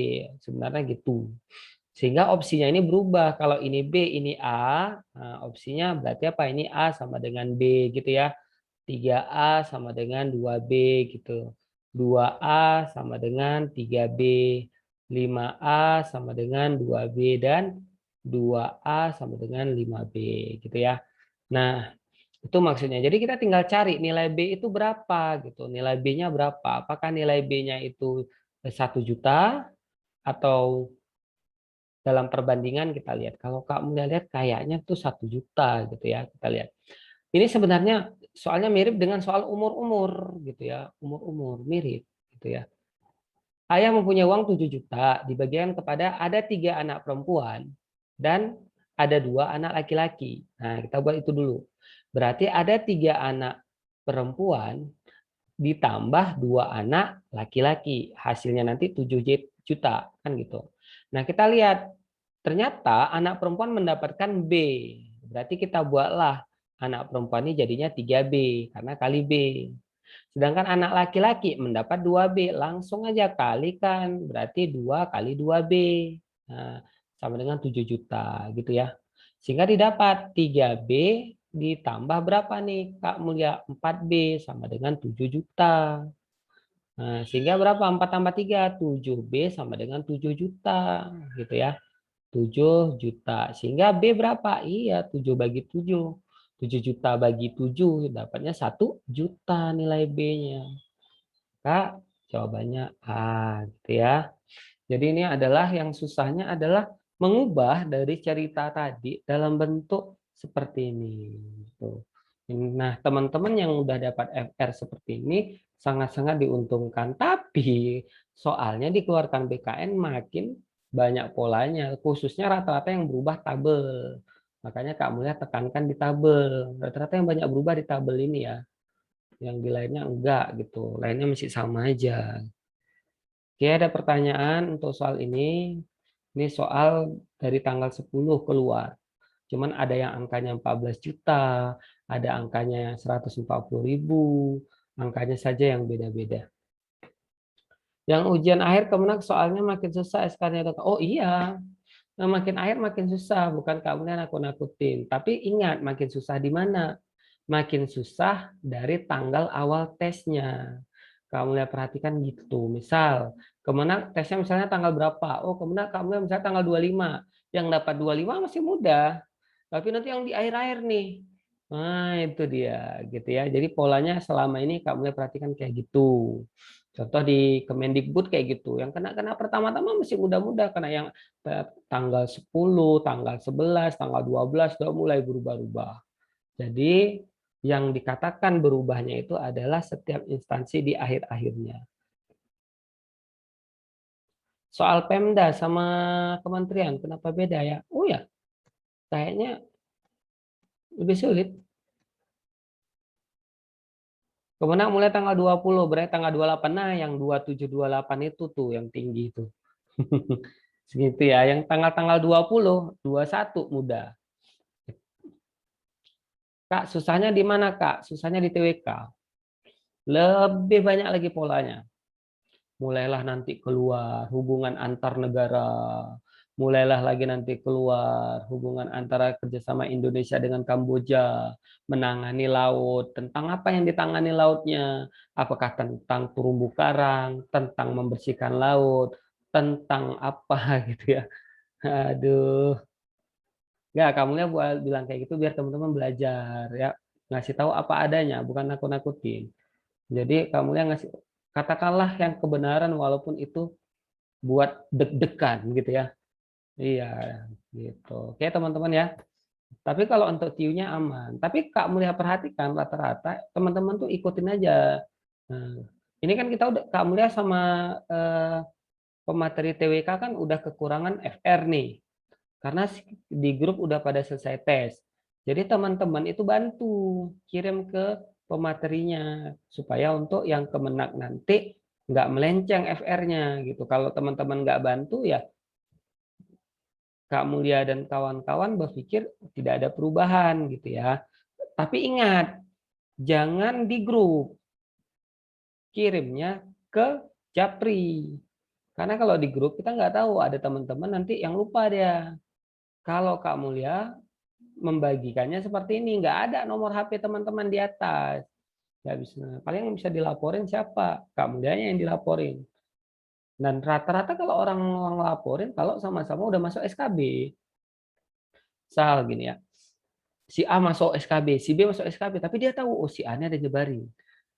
Sebenarnya gitu. Sehingga opsinya ini berubah. Kalau ini B, ini A, nah, opsinya berarti apa? Ini A sama dengan B gitu ya. 3A sama dengan 2B gitu. 2A sama dengan 3B. 5A sama dengan 2B dan 2A sama dengan 5B gitu ya. Nah, itu maksudnya. Jadi kita tinggal cari nilai B itu berapa gitu. Nilai B-nya berapa? Apakah nilai B-nya itu 1 juta atau dalam perbandingan kita lihat. Kalau kamu lihat kayaknya tuh 1 juta gitu ya. Kita lihat. Ini sebenarnya soalnya mirip dengan soal umur-umur gitu ya, umur-umur mirip gitu ya. Ayah mempunyai uang 7 juta dibagikan kepada ada 3 anak perempuan dan ada 2 anak laki-laki. Nah, kita buat itu dulu. Berarti ada 3 anak perempuan ditambah 2 anak laki-laki. Hasilnya nanti 7 juta kan gitu. Nah, kita lihat ternyata anak perempuan mendapatkan B. Berarti kita buatlah anak perempuan ini jadinya 3B karena kali B. Sedangkan anak laki-laki mendapat 2B. Langsung aja kalikan. Berarti 2 kali 2B. Nah, sama dengan 7 juta gitu ya. Sehingga didapat 3B ditambah berapa nih Kak Mulia? 4B sama dengan 7 juta. Nah, sehingga berapa? 4 tambah 3, 7B sama dengan 7 juta gitu ya. 7 juta. Sehingga B berapa? Iya, 7 bagi 7. 7 juta bagi 7 dapatnya 1 juta nilai B-nya. Kak, jawabannya A gitu ya. Jadi ini adalah yang susahnya adalah mengubah dari cerita tadi dalam bentuk seperti ini. Gitu. Nah, teman-teman yang udah dapat FR seperti ini sangat-sangat diuntungkan. Tapi soalnya dikeluarkan BKN makin banyak polanya, khususnya rata-rata yang berubah tabel. Makanya Kak Mulia tekankan di tabel. Rata-rata yang banyak berubah di tabel ini ya. Yang di lainnya enggak gitu. Lainnya masih sama aja. Oke, ada pertanyaan untuk soal ini. Ini soal dari tanggal 10 keluar. Cuman ada yang angkanya 14 juta, ada angkanya 140.000, angkanya saja yang beda-beda. Yang ujian akhir kemenang soalnya makin susah SK-nya. Oh iya, nah, makin akhir makin susah, bukan kemudian aku nakutin. Tapi ingat, makin susah di mana? Makin susah dari tanggal awal tesnya. Kamu lihat perhatikan gitu. Misal, kemenang tesnya misalnya tanggal berapa? Oh, kemenang kamu misalnya tanggal 25. Yang dapat 25 masih mudah. Tapi nanti yang di akhir-akhir nih. Nah, itu dia gitu ya. Jadi polanya selama ini Kak mulai perhatikan kayak gitu. Contoh di Kemendikbud kayak gitu. Yang kena pertama-tama masih muda-muda, kena yang tanggal 10, tanggal 11, tanggal 12 udah mulai berubah-ubah. Jadi yang dikatakan berubahnya itu adalah setiap instansi di akhir-akhirnya. Soal Pemda sama kementerian, kenapa beda ya? Oh ya, kayaknya lebih sulit. Kemenang mulai tanggal 20, berarti tanggal 28. Nah, yang 27, 28 itu tuh yang tinggi itu. Segitu ya. Yang tanggal-tanggal 20, 21 muda. Kak, susahnya di mana, Kak? Susahnya di TWK. Lebih banyak lagi polanya. Mulailah nanti keluar hubungan antar negara, mulailah lagi nanti keluar hubungan antara kerjasama Indonesia dengan Kamboja, menangani laut, tentang apa yang ditangani lautnya, apakah tentang terumbu karang, tentang membersihkan laut, tentang apa gitu ya. Aduh, nggak, kamu ya buat bilang kayak gitu biar teman-teman belajar ya, ngasih tahu apa adanya, bukan nakut-nakutin. Jadi kamu yang ngasih, katakanlah yang kebenaran walaupun itu buat deg-degan gitu ya. Iya, gitu. Oke teman-teman ya. Tapi kalau untuk TIU-nya aman. Tapi Kak Mulia perhatikan rata-rata teman-teman tuh ikutin aja. Nah, ini kan kita udah Kak Mulia sama eh, pemateri TWK kan udah kekurangan FR nih. Karena di grup udah pada selesai tes. Jadi teman-teman itu bantu kirim ke pematerinya supaya untuk yang kemenak nanti nggak melenceng FR-nya gitu. Kalau teman-teman nggak bantu ya Kak Mulia dan kawan-kawan berpikir tidak ada perubahan gitu ya. Tapi ingat, jangan di grup, kirimnya ke Japri. Karena kalau di grup kita nggak tahu ada teman-teman nanti yang lupa dia. Kalau Kak Mulia membagikannya seperti ini, nggak ada nomor HP teman-teman di atas. Nggak bisa. Paling yang bisa dilaporin siapa? Kak Mulianya yang dilaporin. Dan rata-rata kalau orang laporin, kalau sama-sama udah masuk SKB. Misal gini ya, si A masuk SKB, si B masuk SKB, tapi dia tahu, oh si A ini ada nyebarin.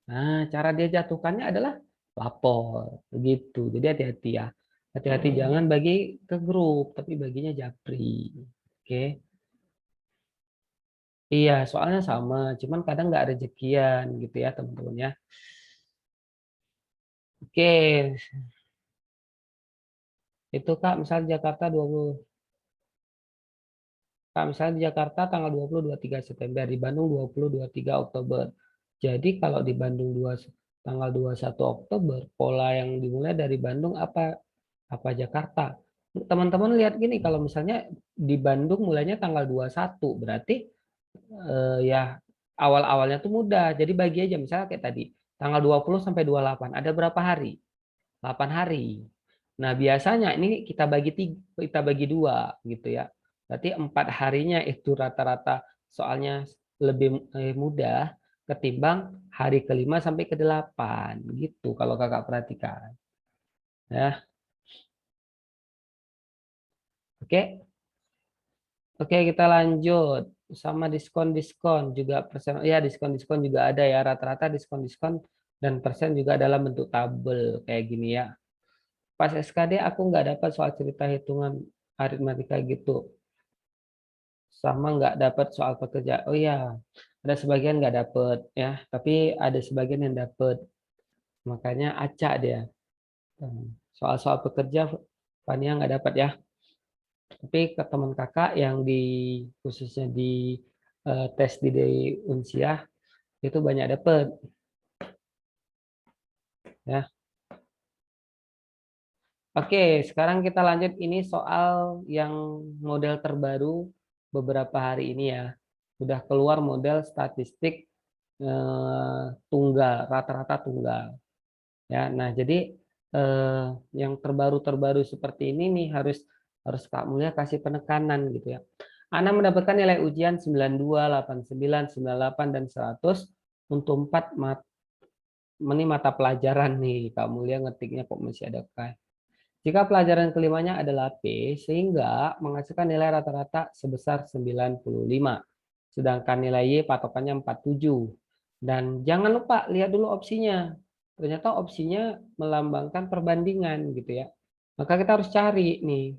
Nah, cara dia jatuhkannya adalah lapor, begitu. Jadi hati-hati ya. Hati-hati jangan bagi ke grup, tapi baginya Japri. Oke. Iya, soalnya sama, cuman kadang nggak rezekian gitu ya teman-teman ya. Oke, itu Kak, misal Jakarta 20, Kak, misalnya di Jakarta tanggal 20 23 September, di Bandung 20 23 Oktober. Jadi kalau di Bandung tanggal 21 Oktober, pola yang dimulai dari Bandung apa Jakarta. Teman-teman lihat gini, kalau misalnya di Bandung mulainya tanggal 21, berarti ya awal-awalnya tuh mudah. Jadi bagi aja misalnya kayak tadi, tanggal 20 sampai 28, ada berapa hari? 8 hari. Nah, biasanya ini kita bagi dua gitu ya. Berarti 4 harinya itu rata-rata soalnya lebih mudah ketimbang hari kelima sampai ke delapan gitu kalau kakak perhatikan. Ya, oke. Oke, kita lanjut sama diskon-diskon juga persen. Ya, diskon-diskon juga ada ya. Rata-rata diskon-diskon dan persen juga dalam bentuk tabel kayak gini ya. Pas SKD aku nggak dapat soal cerita hitungan aritmatika gitu. Sama nggak dapat soal pekerja. Oh iya, ada sebagian nggak dapat ya, tapi ada sebagian yang dapat. Makanya acak dia. Soal-soal pekerja Fania nggak dapat ya. Tapi ke teman kakak yang di khususnya di tes di Unsiah itu banyak dapat ya. Oke, sekarang kita lanjut ini soal yang model terbaru beberapa hari ini ya. Sudah keluar model statistik tunggal, rata-rata tunggal. Ya, nah jadi eh, yang terbaru-terbaru seperti ini nih harus harus Kak Mulia kasih penekanan gitu ya. Anda mendapatkan nilai ujian 92, 89, 98 dan 100 untuk 4 mata pelajaran nih. Kak Mulia ngetiknya kok masih ada K. Jika pelajaran kelimanya adalah P, sehingga menghasilkan nilai rata-rata sebesar 95. sedangkan nilai Y patokannya 47. Dan jangan lupa lihat dulu opsinya. Ternyata opsinya melambangkan perbandingan gitu ya. Maka kita harus cari nih.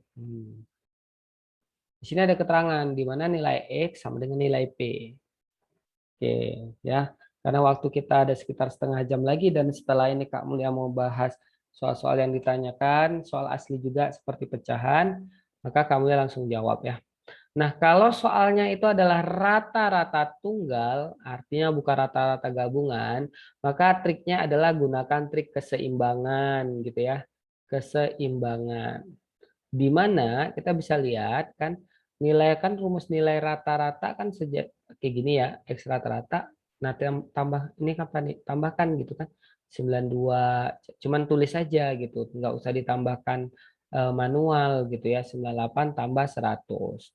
Di sini ada keterangan di mana nilai X sama dengan nilai P. Oke, ya. Karena waktu kita ada sekitar setengah jam lagi dan setelah ini Kak Mulia mau bahas soal-soal yang ditanyakan, soal asli juga seperti pecahan, maka Kak Mulia langsung jawab ya. Nah, kalau soalnya itu adalah rata-rata tunggal, artinya bukan rata-rata gabungan, maka triknya adalah gunakan trik keseimbangan gitu ya. Keseimbangan. Di mana kita bisa lihat kan nilai kan rumus nilai rata-rata kan sejak kayak gini ya, X rata-rata. Nah, tambah ini kapan nih? Tambahkan gitu kan. 92 cuman tulis saja gitu, nggak usah ditambahkan manual gitu ya. 98 tambah 100.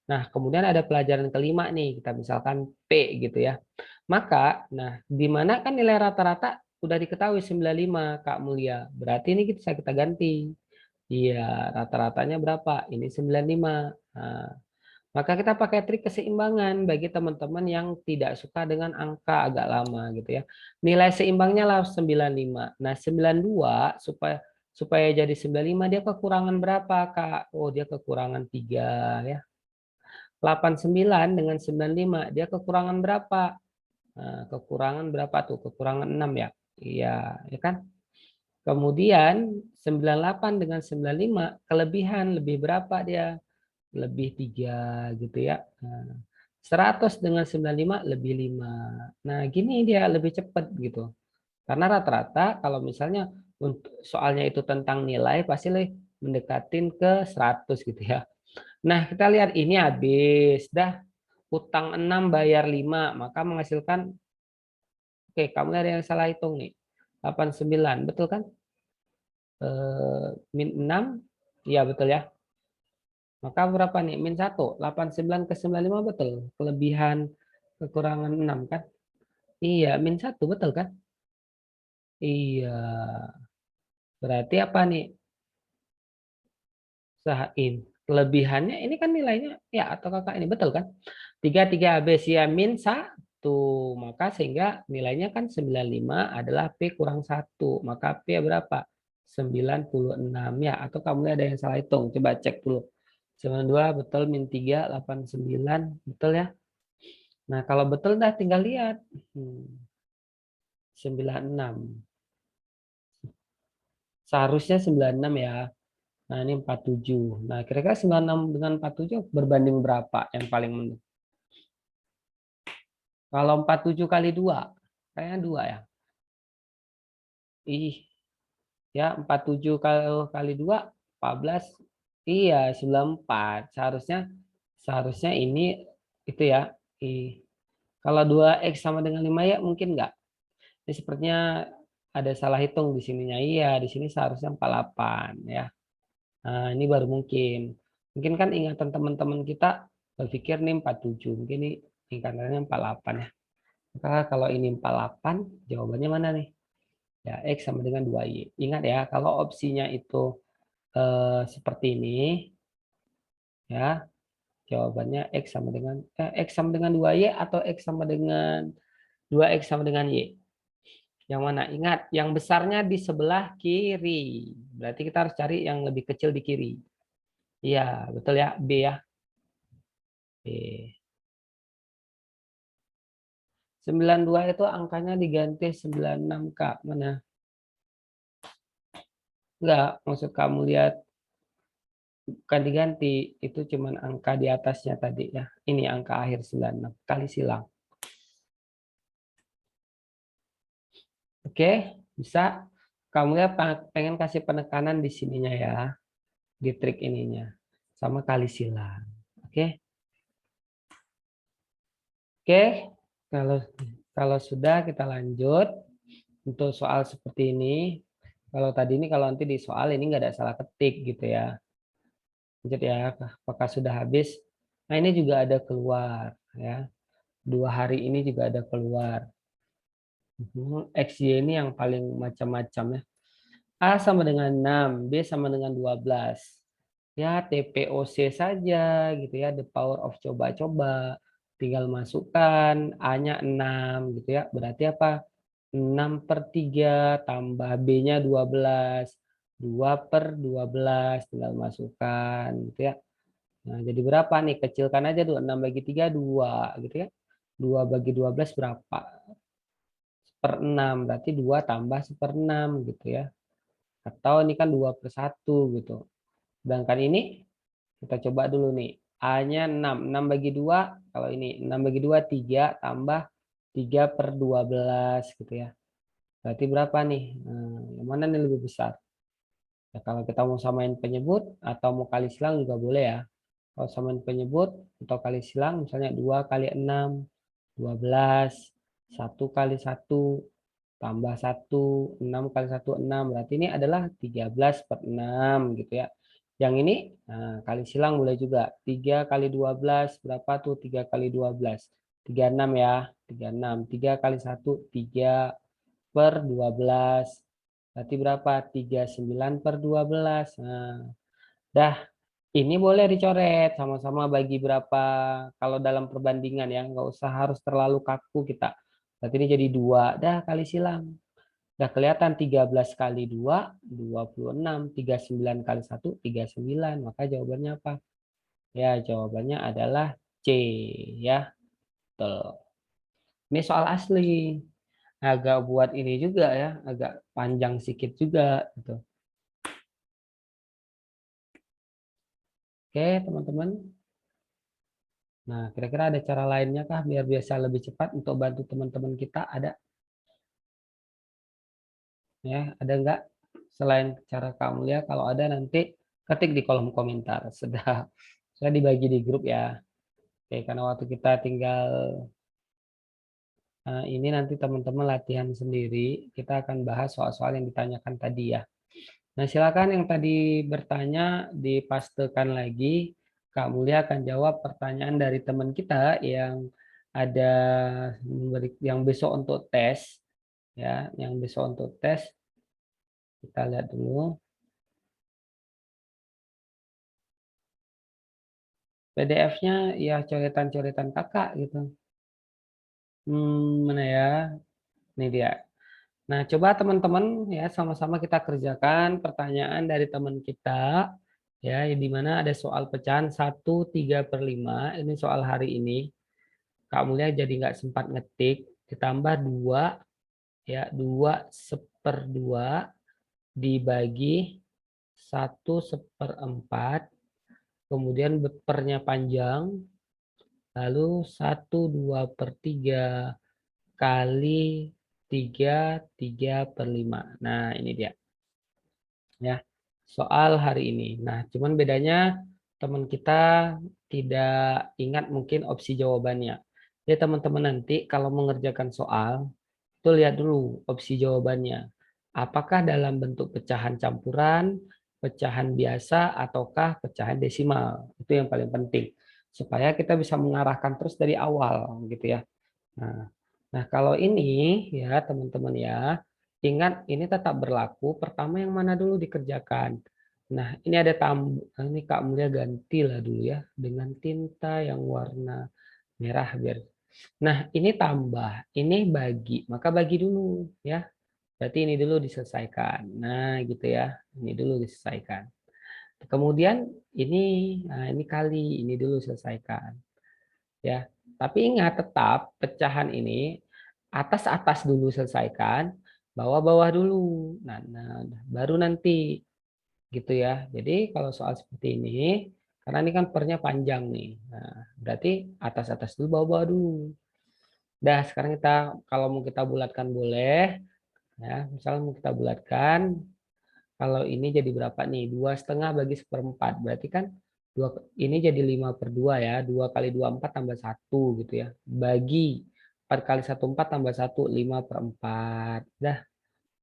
Nah, kemudian ada pelajaran kelima nih, kita misalkan P gitu ya. Maka, nah, di mana kan nilai rata-rata udah diketahui 95 Kak Mulia. Berarti ini kita ganti. Iya, rata-ratanya berapa? Ini 95. Nah, maka kita pakai trik keseimbangan bagi teman-teman yang tidak suka dengan angka agak lama gitu ya. Nilai seimbangnya lah 95. Nah, 92 supaya jadi 95 dia kekurangan berapa, Kak? Oh, dia kekurangan 3 ya. 89 dengan 95 dia kekurangan berapa? Nah, kekurangan berapa tuh? Kekurangan 6 ya. Iya, ya kan? Kemudian 98 dengan 95 kelebihan lebih berapa dia? Lebih 3 gitu ya. Nah, 100 dengan 95 lebih 5. Nah, gini dia lebih cepat gitu. Karena rata-rata kalau misalnya untuk soalnya itu tentang nilai pasti mendekatin ke 100 gitu ya. Nah, kita lihat ini habis dah utang 6 bayar 5 maka menghasilkan oke, kamu ada yang salah hitung nih. 89, betul kan? Min 6, iya betul ya. Maka berapa nih? Min 1, 89 ke 95 betul. Kelebihan kekurangan 6 kan? Iya, min 1 betul kan? Iya. Berarti apa nih? Usahain. Kelebihannya ini kan nilainya ya atau kakak ini betul kan? 3 habis ya min 1. Maka sehingga nilainya kan 95 adalah P kurang 1. Maka P berapa? 96 ya. Atau kamu ada yang salah hitung? Coba cek dulu. 92 betul, min 3, 89 betul ya. Nah, kalau betul dah tinggal lihat. 96. Seharusnya 96 ya. Nah, ini 47. Nah, kira-kira 96 dengan 47 berbanding berapa yang paling menurut? Kalau 47 kali 2, kayaknya 2 ya. Ih, ya 47 kali 2, 14. Iya, 94. Seharusnya ini itu ya. Ih, kalau 2X sama dengan 5 ya mungkin enggak. Ini sepertinya ada salah hitung di sininya. Iya, di sini seharusnya 48 ya. Nah, ini baru mungkin. Mungkin kan ingatan teman-teman kita berpikir nih 47. Mungkin ini ingatannya 48 ya. Maka kalau ini 48, jawabannya mana nih? Ya, X sama dengan 2Y. Ingat ya, kalau opsinya itu seperti ini, ya, jawabannya X sama dengan 2Y atau X sama dengan 2X sama dengan Y. Yang mana? Ingat, yang besarnya di sebelah kiri. Berarti kita harus cari yang lebih kecil di kiri. Iya, betul ya, B ya. B. 92 itu angkanya diganti 96, Kak. Mana? Enggak, maksud kamu lihat bukan diganti, itu cuman angka di atasnya tadi ya. Ini angka akhir 96, kali silang. Oke, bisa. Kamu ya pengen kasih penekanan di sininya ya, di trik ininya. Sama kali silang. Oke. Oke, kalau kalau sudah kita lanjut untuk soal seperti ini. Kalau tadi ini kalau nanti di soal ini nggak ada salah ketik gitu ya. Lanjut ya, apakah sudah habis? Nah ini juga ada keluar ya. 2 hari ini juga ada keluar. XY ini yang paling macam-macam ya. A sama dengan 6, B sama dengan 12. Ya TPOC saja gitu ya, the power of coba-coba. tinggal masukkan A-nya 6 gitu ya. Berarti apa? 6/3 tambah B-nya 12. 2/12 tinggal masukkan gitu ya. Nah, jadi berapa nih? Kecilkan aja tuh. 6/3 2 gitu ya. 2/12 berapa? 1/6. Berarti 2 tambah 1/6 gitu ya. Atau ini kan 2/1 gitu. Sedangkan ini kita coba dulu nih. A-nya 6. 6/2, kalau ini 6/2 3 tambah 3/12 gitu ya. Berarti berapa nih? Nah, yang mana nih lebih besar? Ya, kalau kita mau samain penyebut atau mau kali silang juga boleh ya. Kalau samain penyebut atau kali silang misalnya 2 kali 6, 12, 1 kali 1, tambah 1, 6 kali 1, 6. Berarti ini adalah 13/6 gitu ya. Yang ini nah, kali silang boleh juga. 3 kali 12 berapa tuh? 3 kali 12. 36 ya. 36. 3 kali 1, 3/12. Berarti berapa? 39/12. Nah, dah ini boleh dicoret sama-sama bagi berapa kalau dalam perbandingan ya. Nggak usah harus terlalu kaku kita. Berarti ini jadi 2. Dah kali silang. Udah kelihatan 13 kali 2, 26. 39 kali 1, 39. Maka jawabannya apa? Ya, jawabannya adalah C. Ya, betul. Ini soal asli. Agak buat ini juga ya, agak panjang sedikit juga. Gitu. Oke, teman-teman. Nah, kira-kira ada cara lainnya kah biar biasa lebih cepat untuk bantu teman-teman kita? Ada? Ya, ada nggak? Selain cara kamu ya, kalau ada nanti ketik di kolom komentar. Sudah dibagi di grup ya. Oke, karena waktu kita tinggal ini nanti teman-teman latihan sendiri, kita akan bahas soal-soal yang ditanyakan tadi ya. Nah, silakan yang tadi bertanya dipastekan lagi. Kak Mulia akan jawab pertanyaan dari teman kita yang ada yang besok untuk tes ya, yang besok untuk tes. Kita lihat dulu. PDF-nya ya coretan-coretan kakak gitu. Mana ya? Ini dia. Nah, coba teman-teman ya sama-sama kita kerjakan pertanyaan dari teman kita ya di mana ada soal pecahan 1/3/5. Ini soal hari ini. Kak Mulia jadi nggak sempat ngetik. Ditambah 2 ya 2/2 dibagi 1/4. Kemudian pernya panjang. Lalu 1/2/3 kali 3/5. Nah, ini dia. Ya, soal hari ini. Nah, cuman bedanya teman kita tidak ingat mungkin opsi jawabannya. Ya, teman-teman nanti kalau mengerjakan soal, itu lihat dulu opsi jawabannya. Apakah dalam bentuk pecahan campuran, pecahan biasa, ataukah pecahan desimal. Itu yang paling penting. Supaya kita bisa mengarahkan terus dari awal gitu ya. Nah, nah, kalau ini ya teman-teman ya, ingat ini tetap berlaku. Pertama yang mana dulu dikerjakan. Nah, ini ada ini Kak Mulia gantilah dulu ya dengan tinta yang warna merah biar. Nah, ini tambah, ini bagi. Maka bagi dulu ya. Berarti ini dulu diselesaikan. Nah, gitu ya. Ini dulu diselesaikan. Kemudian ini nah ini kali, ini dulu selesaikan. Ya. Tapi ingat tetap pecahan ini atas-atas dulu selesaikan, bawah-bawah dulu. Nah, baru nanti gitu ya. Jadi kalau soal seperti ini, karena ini kan pernya panjang nih. Nah, berarti atas-atas dulu, bawah-bawah dulu. Dah, sekarang kita kalau mau kita bulatkan boleh. Ya, misalnya mau kita bulatkan, kalau ini jadi berapa nih? 2,5 bagi 1/4. Berarti kan ini jadi 5/2 ya. 2 kali 2, 4 tambah 1 gitu ya. Bagi 4 kali 1, 4 tambah 1, 5/4. Dah,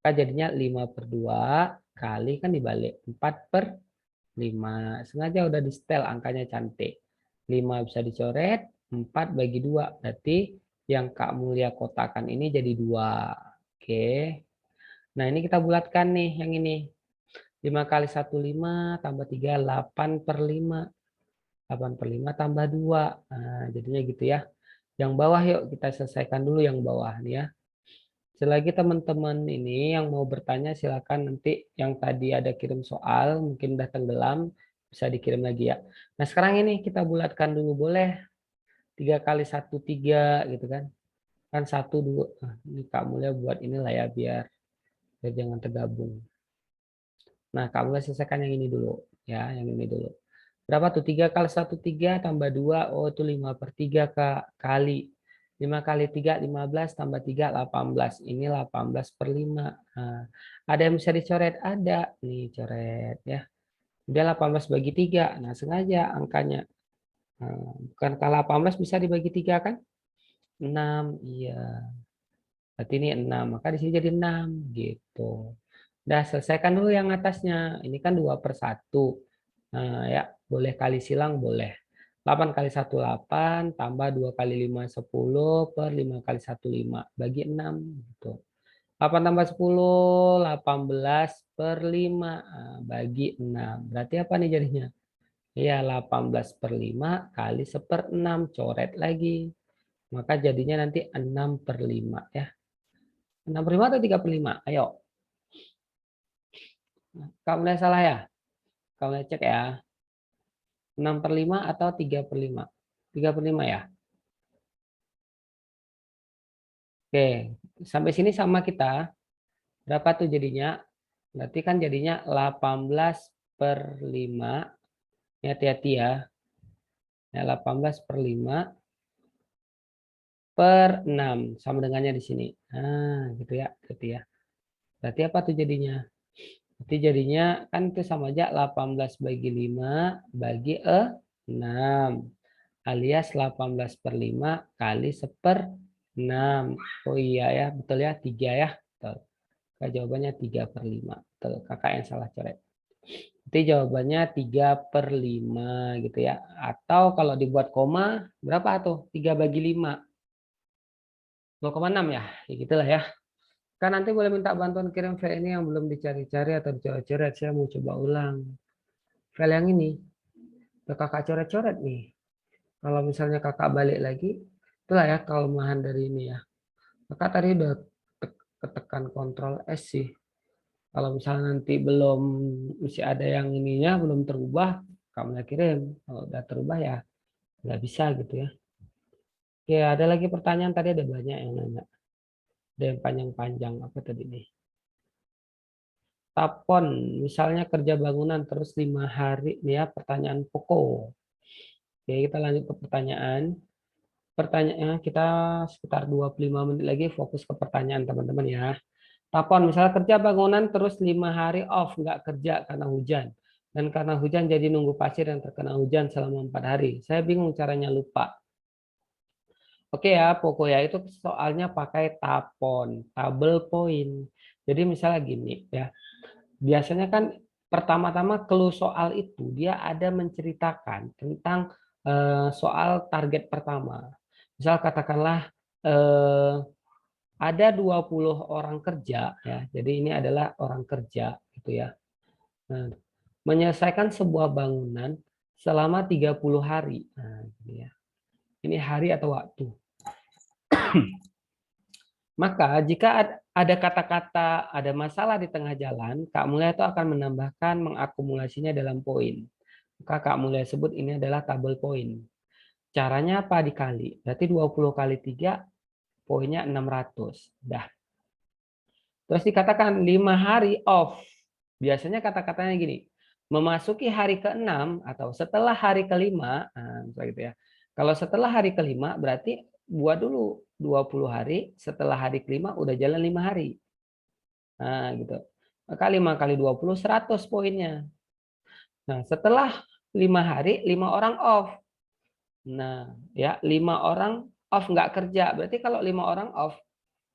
kan jadinya 5/2 kali kan dibalik. 4/5. Sengaja udah di setel angkanya cantik. 5 bisa dicoret, 4 bagi 2. Berarti yang Kak Mulia kotakan ini jadi 2. Oke. Nah, ini kita bulatkan nih yang ini. 5 kali 1, 5, tambah 3, 8/5. 8/5 tambah 2. Nah, jadinya gitu ya. Yang bawah yuk kita selesaikan dulu yang bawah nih ya. Selagi teman-teman ini yang mau bertanya silakan nanti yang tadi ada kirim soal mungkin udah tenggelam bisa dikirim lagi ya. Nah sekarang ini kita bulatkan dulu boleh 3 kali 1 3 gitu kan. Kan 1 dulu. Nah, ini Kak Mulia buat inilah ya biar jangan tergabung. Nah Kak Mulia selesaikan yang ini dulu ya, yang ini dulu. Berapa tuh? 3 kali 1 3 tambah 2, oh itu 5/3 Kak, kali 5 kali 3 15 tambah 3 18. Ini 18/5. Nah, ada yang bisa dicoret? Ada. Nih coret ya. Udah 18 bagi 3. Nah, sengaja angkanya. Nah, bukankah 18 bisa dibagi 3 kan? 6. Iya. Berarti ini 6. Maka di sini jadi 6 gitu. Udah selesaikan dulu yang atasnya. Ini kan 2/1. Nah, ya, boleh kali silang boleh. 8 kali 1 8 tambah 2 kali 5 10 per 5 kali 1 5 bagi 6 gitu. 8 tambah 10 18 per 5 bagi 6. Berarti apa nih jadinya? Ya 18/5 kali 1/6 coret lagi. Maka jadinya nanti 6/5 ya. 6/5 atau 3/5? Ayo. Kamu mulai salah ya? Kamu mulai cek ya. 6/5 atau 3/5? 3/5 ya. Oke, sampai sini sama kita. Berapa tuh jadinya? Berarti kan jadinya 18/5. Ini hati-hati ya. 18/5 per 6. Sama dengannya di sini. Nah, gitu ya. Gitu ya. Berarti apa tuh jadinya? Berarti jadinya kan itu sama aja 18 bagi 5 bagi 6. Alias 18/5 kali 1/6. Oh iya ya, betul ya, 3 ya. Betul. Jawabannya 3/5. Betul, kakak yang salah coret. Jadi jawabannya 3/5 gitu ya. Atau kalau dibuat koma, berapa tuh? 3 bagi 5. 2,6 ya. Ya gitulah ya. Kan nanti boleh minta bantuan kirim file ini yang belum dicari-cari atau dicoret-coret. Saya mau coba ulang. File yang ini. Kakak coret-coret nih. Kalau misalnya kakak balik lagi, itulah ya kelemahan dari ini ya. Kakak tadi udah ketekan Ctrl S sih. Kalau misalnya nanti belum masih ada yang ininya belum terubah, kamu kirim. Kalau udah terubah ya nggak bisa gitu ya. Oke, ada lagi pertanyaan tadi ada banyak yang nanya. Ada yang panjang-panjang apa tadi nih? Tapon, misalnya kerja bangunan terus 5 hari nih ya pertanyaan pokok. Oke, kita lanjut ke pertanyaan. Pertanyaannya kita sekitar 25 menit lagi fokus ke pertanyaan teman-teman ya. Tapon, misalnya kerja bangunan terus 5 hari off, nggak kerja karena hujan. Dan karena hujan jadi nunggu pasir yang terkena hujan selama 4 hari. Saya bingung caranya lupa. Oke ya, pokoknya itu soalnya pakai tapon, tabel poin. Jadi misalnya gini ya, biasanya kan pertama-tama clue soal itu dia ada menceritakan tentang soal target pertama. Misal katakanlah eh, ada 20 orang kerja ya. Jadi ini adalah orang kerja gitu ya. Nah, menyelesaikan sebuah bangunan selama 30 hari. Nah, gitu ya. Ini hari atau waktu. Maka jika ada kata-kata, ada masalah di tengah jalan, Kak Mulia itu akan menambahkan, mengakumulasinya dalam poin. Maka Kak Mulia sebut ini adalah tabel poin. Caranya apa dikali? Berarti 20 kali 3, poinnya 600. Dah. Terus dikatakan 5 hari off. Biasanya kata-katanya gini, memasuki hari ke-6 atau setelah hari ke-5, nah, gitu ya. Kalau setelah hari ke-5 berarti buat dulu 20 hari, setelah hari ke-5 udah jalan 5 hari. Nah, gitu. Maka 5 kali 20 100 poinnya. Nah, setelah 5 hari 5 orang off. Nah, ya 5 orang off nggak kerja. Berarti kalau 5 orang off,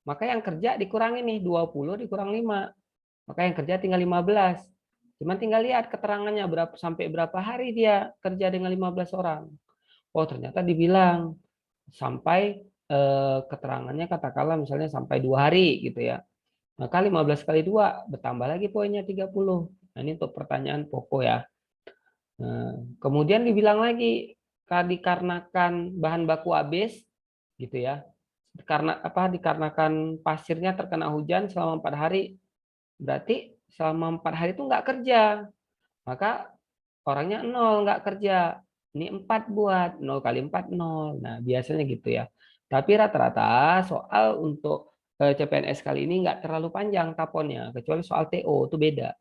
maka yang kerja dikurangi nih 20 dikurang 5. Maka yang kerja tinggal 15. Cuman tinggal lihat keterangannya berapa sampai berapa hari dia kerja dengan 15 orang. Oh, ternyata dibilang sampai keterangannya katakanlah misalnya sampai 2 hari gitu ya. Maka 15 kali 2 bertambah lagi poinnya 30. Nah, ini untuk pertanyaan pokok ya. Nah, kemudian dibilang lagi dikarenakan bahan baku habis, gitu ya. Karena apa? Dikarenakan pasirnya terkena hujan selama 4 hari, berarti selama 4 hari itu nggak kerja. Maka orangnya 0 nggak kerja. Ini 4 buat 0 kali 4 0. Nah, biasanya gitu ya. Tapi rata-rata soal untuk CPNS kali ini nggak terlalu panjang taponnya, kecuali soal TO itu beda.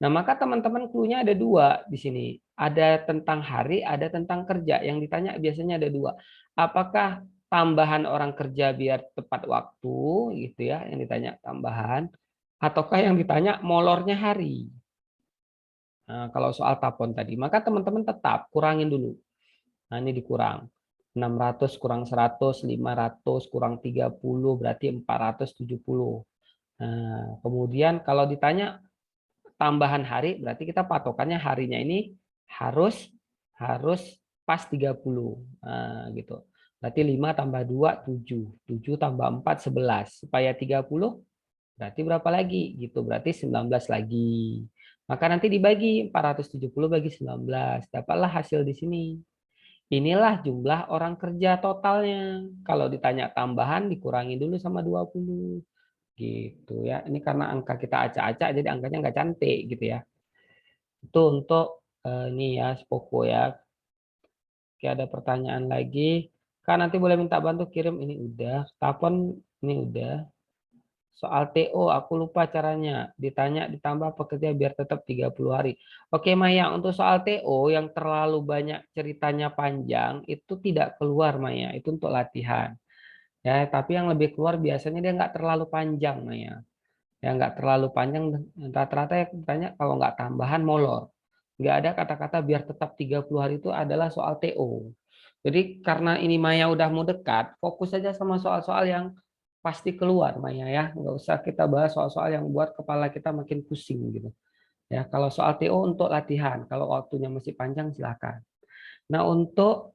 Nah, maka teman-teman clue-nya ada dua di sini. Ada tentang hari, ada tentang kerja. Yang ditanya biasanya ada dua. Apakah tambahan orang kerja biar tepat waktu, gitu ya, yang ditanya tambahan, ataukah yang ditanya molornya hari. Nah, kalau soal tapon tadi, maka teman-teman tetap kurangin dulu. Nah, ini dikurang. 600 kurang 100, 500 kurang 30, berarti 470. Nah, kemudian kalau ditanya tambahan hari, berarti kita patokannya harinya ini harus harus pas 30. Nah, gitu. Berarti 5 tambah 2, 7. 7 tambah 4, 11. Supaya 30, berarti berapa lagi? Gitu. Berarti 19 lagi. Maka nanti dibagi 470 bagi 19. Dapatlah hasil di sini. Inilah jumlah orang kerja totalnya. Kalau ditanya tambahan, dikurangi dulu sama 20. Gitu ya. Ini karena angka kita acak-acak, jadi angkanya nggak cantik gitu ya. Itu untuk ini ya, Spoko ya. Oke, ada pertanyaan lagi. Kak, nanti boleh minta bantu kirim ini udah. Tapon ini udah. Soal TO, aku lupa caranya. Ditanya ditambah pekerja biar tetap 30 hari. Oke, Maya, untuk soal TO yang terlalu banyak ceritanya panjang, itu tidak keluar, Maya. Itu untuk latihan. Ya, tapi yang lebih keluar biasanya dia nggak terlalu panjang, Maya. Ya, nggak terlalu panjang. Rata-rata yang ditanya kalau nggak tambahan molor. Nggak ada kata-kata biar tetap 30 hari itu adalah soal TO. Jadi karena ini Maya udah mau dekat, fokus saja sama soal-soal yang pasti keluar Maya ya. Nggak usah kita bahas soal-soal yang buat kepala kita makin pusing gitu. Ya, kalau soal TO untuk latihan, kalau waktunya masih panjang silakan. Nah, untuk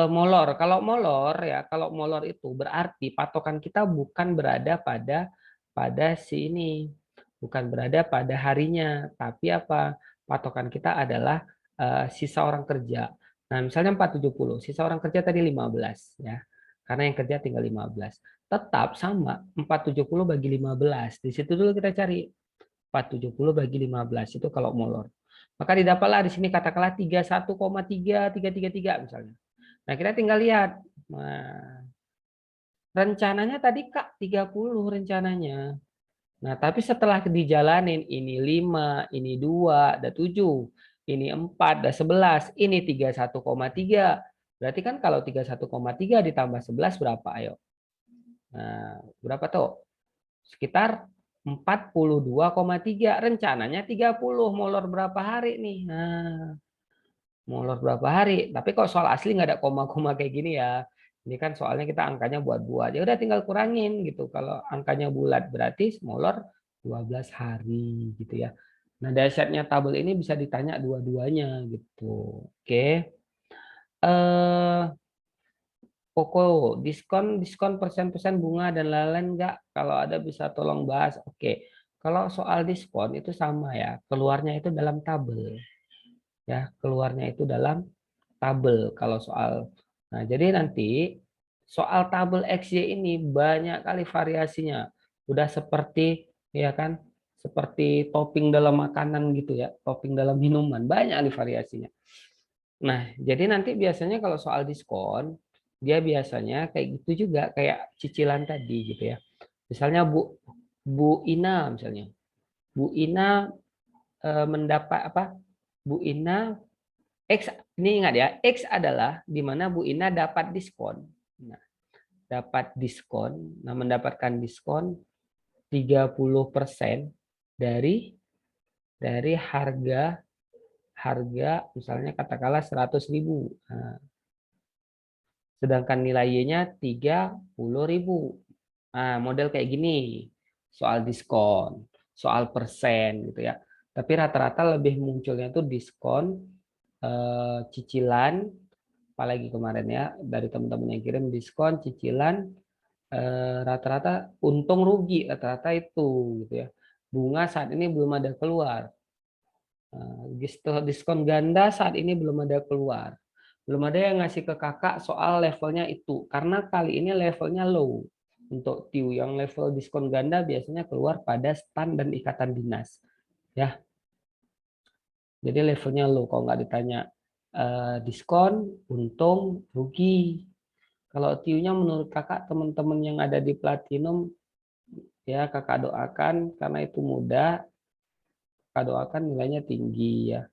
molor, kalau molor itu berarti patokan kita bukan berada pada si ini, bukan berada pada harinya, tapi apa? Patokan kita adalah sisa orang kerja. Nah, misalnya 470, sisa orang kerja tadi 15 ya. Karena yang kerja tinggal 15. Tetap sama 470 bagi 15. Di situ dulu kita cari 470 bagi 15 itu kalau molor. Maka didapatlah di sini katakanlah 31,3333 misalnya. Nah, kita tinggal lihat. Nah, rencananya tadi Kak 30 rencananya. Nah, tapi setelah dijalanin ini 5, ini 2, ada 7, ini 4, ada 11, ini 31,3. Berarti kan kalau 31,3 ditambah 11 berapa? Ayo. Nah, berapa tuh? Sekitar 42,3. Rencananya 30. Molor berapa hari nih? Nah, molor berapa hari? Tapi kalau soal asli nggak ada koma-koma kayak gini ya. Ini kan soalnya kita angkanya buat-buat. Ya udah tinggal kurangin gitu. Kalau angkanya bulat berarti molor 12 hari gitu ya. Nah, dahsyatnya tabel ini bisa ditanya dua-duanya gitu. Oke. Eh Koko, diskon persen-persen bunga dan lain-lain nggak? Kalau ada bisa tolong bahas. Oke. Kalau soal diskon itu sama ya. Keluarnya itu dalam tabel. Ya, keluarnya itu dalam tabel kalau soal. Nah, jadi nanti soal tabel XY ini banyak kali variasinya. Udah seperti ya kan, seperti topping dalam makanan gitu ya, topping dalam minuman, banyak kali variasinya. Nah, jadi nanti biasanya kalau soal diskon, dia biasanya kayak gitu juga, kayak cicilan tadi gitu ya. Misalnya Bu Ina misalnya. Bu Ina mendapat apa? Bu Ina X, ini ingat ya, X adalah di mana Bu Ina dapat diskon. Nah, dapat diskon, nah mendapatkan diskon 30% dari harga misalnya katakanlah 100.000. Nah, sedangkan nilai Y-nya 30.000. Nah, model kayak gini, soal diskon, soal persen gitu ya. Tapi rata-rata lebih munculnya tuh diskon, cicilan, apalagi kemarin ya dari teman-teman yang kirim diskon, cicilan, rata-rata untung rugi, rata-rata itu gitu ya. Bunga saat ini belum ada keluar. Diskon ganda saat ini belum ada keluar. Belum ada yang ngasih ke kakak soal levelnya itu. Karena kali ini levelnya low. Untuk TIU yang level diskon ganda biasanya keluar pada stand dan ikatan dinas. Ya, jadi levelnya low. Kalau nggak ditanya diskon, untung, rugi. Kalau TIU-nya menurut kakak, teman-teman yang ada di platinum, ya kakak doakan karena itu mudah. Kakak doakan nilainya tinggi ya.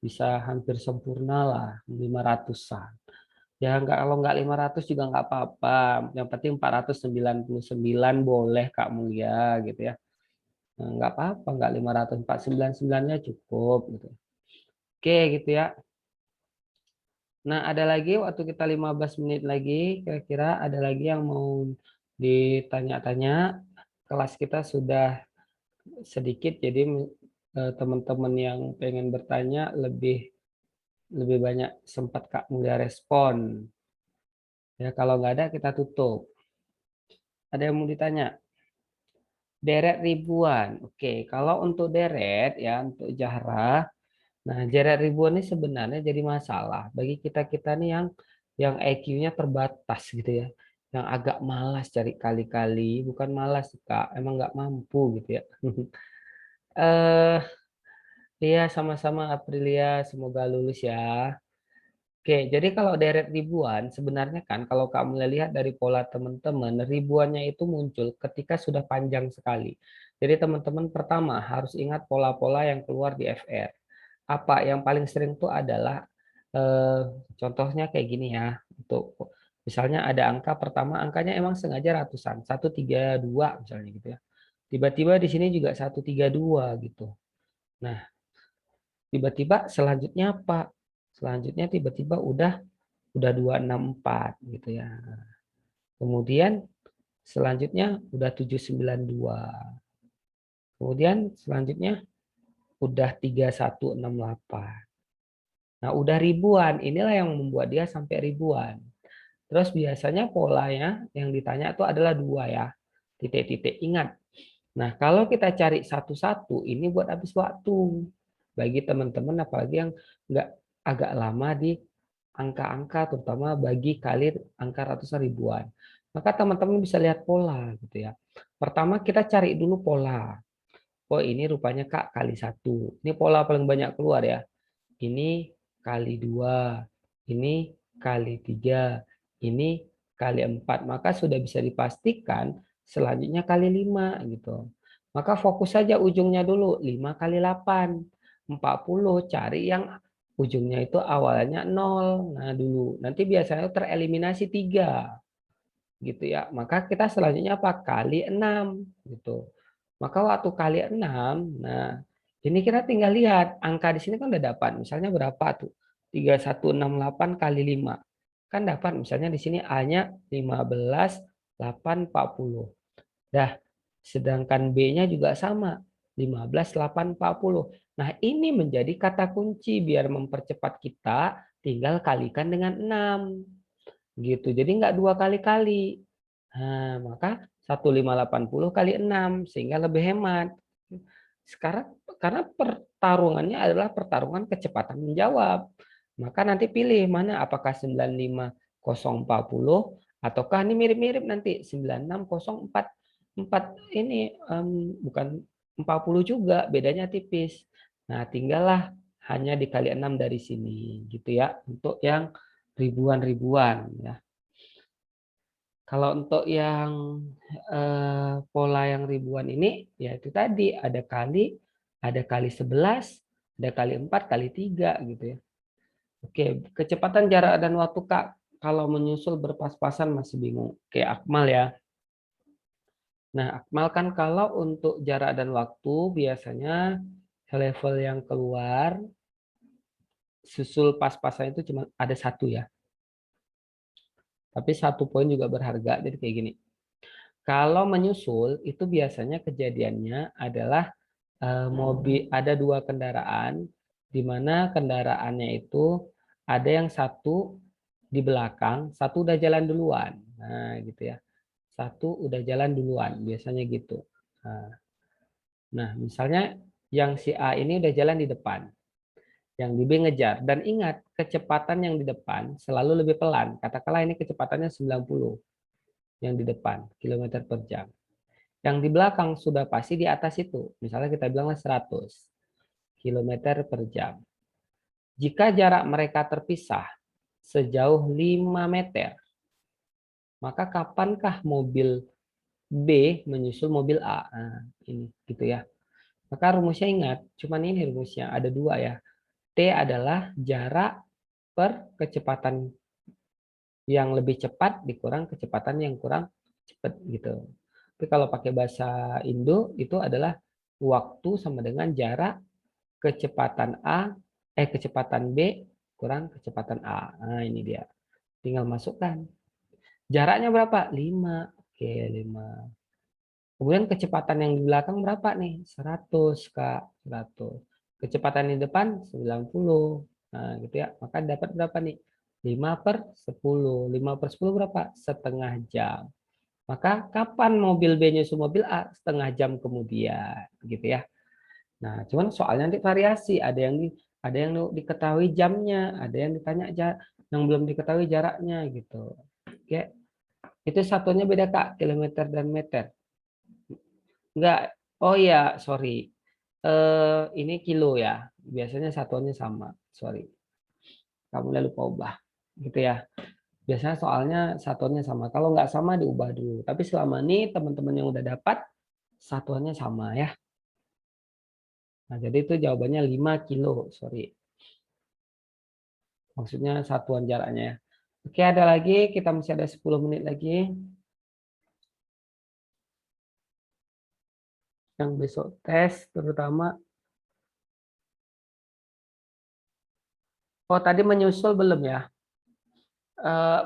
Bisa hampir sempurna lah, 500-an. Ya nggak, kalau nggak 500 juga nggak apa-apa. Yang penting 499 boleh Kak Mulia gitu ya. Nah, nggak apa-apa, nggak 500, 499-nya cukup gitu. Oke gitu ya. Nah ada lagi waktu kita 15 menit lagi, kira-kira ada lagi yang mau ditanya-tanya. Kelas kita sudah sedikit, jadi teman-teman yang pengen bertanya lebih banyak sempat Kak Mulia respon. Ya kalau nggak ada kita tutup. Ada yang mau ditanya? Deret ribuan. Oke, kalau untuk deret ya, untuk Zahra, nah deret ribuan ini sebenarnya jadi masalah bagi kita-kita nih yang IQ-nya terbatas gitu ya. Yang agak malas cari kali-kali, bukan malas Kak, emang nggak mampu gitu ya. Eh, iya sama-sama Aprilia, semoga lulus ya. Oke, jadi kalau deret ribuan, sebenarnya kan kalau kamu lihat dari pola teman-teman, ribuannya itu muncul ketika sudah panjang sekali. Jadi teman-teman pertama harus ingat pola-pola yang keluar di FR. Apa yang paling sering itu adalah eh, contohnya kayak gini ya. Untuk misalnya ada angka pertama, angkanya emang sengaja ratusan, 132 misalnya gitu ya. Tiba-tiba di sini juga 132 gitu. Nah, tiba-tiba selanjutnya apa? Selanjutnya tiba-tiba udah 264 gitu ya. Kemudian selanjutnya udah 792. Kemudian selanjutnya udah 3168. Nah, udah ribuan. Inilah yang membuat dia sampai ribuan. Terus biasanya polanya yang ditanya itu adalah dua ya. Titik-titik. Ingat. Nah, kalau kita cari satu-satu, ini buat habis waktu. Bagi teman-teman apalagi yang nggak agak lama di angka-angka, terutama bagi kali angka ratusan ribuan. Maka teman-teman bisa lihat pola gitu ya. Pertama kita cari dulu pola. Oh ini rupanya Kak kali satu. Ini pola paling banyak keluar ya. Ini kali dua. Ini kali tiga. Ini kali empat. Maka sudah bisa dipastikan selanjutnya kali lima gitu. Maka fokus saja ujungnya dulu. 5 kali 8. 40. Cari yang ujungnya itu awalnya 0. Nah dulu. Nanti biasanya tereliminasi 3 gitu ya. Maka kita selanjutnya apa? Kali 6 gitu. Maka waktu kali 6, nah ini kita tinggal lihat angka di sini kan udah dapat. Misalnya berapa tuh? 3168 kali 5. Kan dapat misalnya di sini A-nya 15, 8, 40. Dah, sedangkan B-nya juga sama. 15, 8, 40. Nah, ini menjadi kata kunci biar mempercepat kita tinggal kalikan dengan 6 gitu. Jadi nggak dua kali-kali. Nah, maka 1580 kali 6 sehingga lebih hemat. Sekarang karena pertarungannya adalah pertarungan kecepatan menjawab. Maka nanti pilih mana apakah 95040 ataukah ini mirip-mirip nanti 96044 ini bukan 40 juga, bedanya tipis. Nah, tinggallah hanya dikali 6 dari sini gitu ya untuk yang ribuan-ribuan ya. Kalau untuk yang pola yang ribuan ini ya itu tadi ada kali 11, ada kali 4, kali 3 gitu ya. Oke, kecepatan jarak dan waktu Kak kalau menyusul berpas-pasan masih bingung. Oke, Akmal ya. Nah, Akmal kan kalau untuk jarak dan waktu biasanya level yang keluar susul pas-pasan itu cuma ada satu ya. Tapi satu poin juga berharga. Jadi kayak gini. Kalau menyusul itu biasanya kejadiannya adalah mobil ada dua kendaraan di mana kendaraannya itu ada yang satu di belakang, satu udah jalan duluan. Nah, gitu ya. Satu udah jalan duluan, biasanya gitu. Nah, misalnya yang si A ini udah jalan di depan. Yang di B ngejar. Dan ingat, kecepatan yang di depan selalu lebih pelan. Katakanlah ini kecepatannya 90 yang di depan, kilometer per jam. Yang di belakang sudah pasti di atas itu. Misalnya kita bilanglah 100 kilometer per jam. Jika jarak mereka terpisah sejauh 5 meter, maka kapankah mobil B menyusul mobil A? Nah, ini gitu ya. Maka rumusnya ingat, cuman ini rumusnya ada dua ya. T adalah jarak per kecepatan yang lebih cepat dikurang kecepatan yang kurang cepat gitu. Tapi kalau pakai bahasa Indo itu adalah waktu sama dengan jarak kecepatan kecepatan B kurang kecepatan A. Nah, ini dia. Tinggal masukkan. Jaraknya berapa? 5. Oke, 5. Kemudian kecepatan yang di belakang berapa nih? 100, Kak. 100. Kecepatan di depan 90. Nah, gitu ya. Maka dapat berapa nih? 5/10. 5/10 berapa? Setengah jam. Maka kapan mobil B nyusul mobil A? Setengah jam kemudian. Gitu ya. Nah, cuman soalnya nanti variasi. Ada yang diketahui jamnya, ada yang ditanya yang belum diketahui jaraknya gitu. Oke. Itu satunya beda, Kak, kilometer dan meter. Enggak. Oh iya, sorry. Ini kilo ya. Biasanya satuannya sama. Sorry. Kamu lupa ubah. Gitu ya. Biasanya soalnya satuannya sama. Kalau nggak sama diubah dulu. Tapi selama ini teman-teman yang udah dapat satuannya sama ya. Nah, jadi itu jawabannya 5 kilo. Sorry. Maksudnya satuan jaraknya ya. Oke, ada lagi. Kita masih ada 10 menit lagi. Yang besok tes terutama. Oh, tadi menyusul belum ya?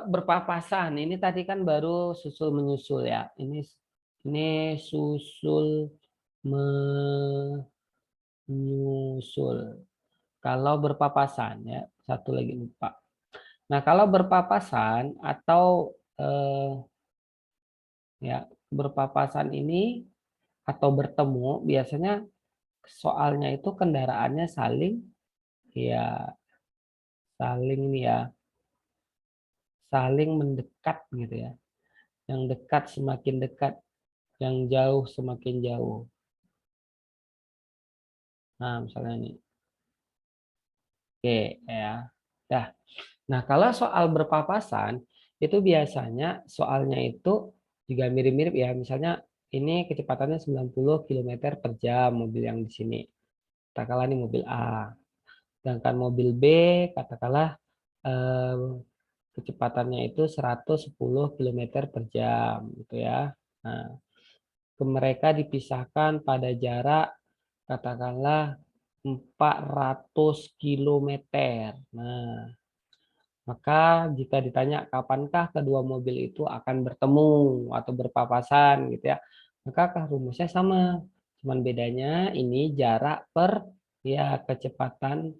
Berpapasan. Ini tadi kan baru susul menyusul ya. Ini susul menyusul. Kalau berpapasan ya, satu lagi lupa. Nah, kalau berpapasan atau ya berpapasan ini atau bertemu biasanya soalnya itu kendaraannya saling nih ya, saling mendekat gitu ya. Yang dekat semakin dekat, yang jauh semakin jauh. Nah, misalnya ini. Oke, ya. Dah. Nah, kalau soal berpapasan, itu biasanya soalnya itu juga mirip-mirip ya. Misalnya ini kecepatannya 90 km per jam mobil yang di sini. Katakanlah ini mobil A. Sedangkan mobil B, katakanlah eh, kecepatannya itu 110 km per jam gitu ya. Nah, mereka dipisahkan pada jarak katakanlah 400 kilometer. Nah, maka jika ditanya kapankah kedua mobil itu akan bertemu atau berpapasan gitu ya, maka rumusnya sama. Cuman bedanya ini jarak per ya kecepatan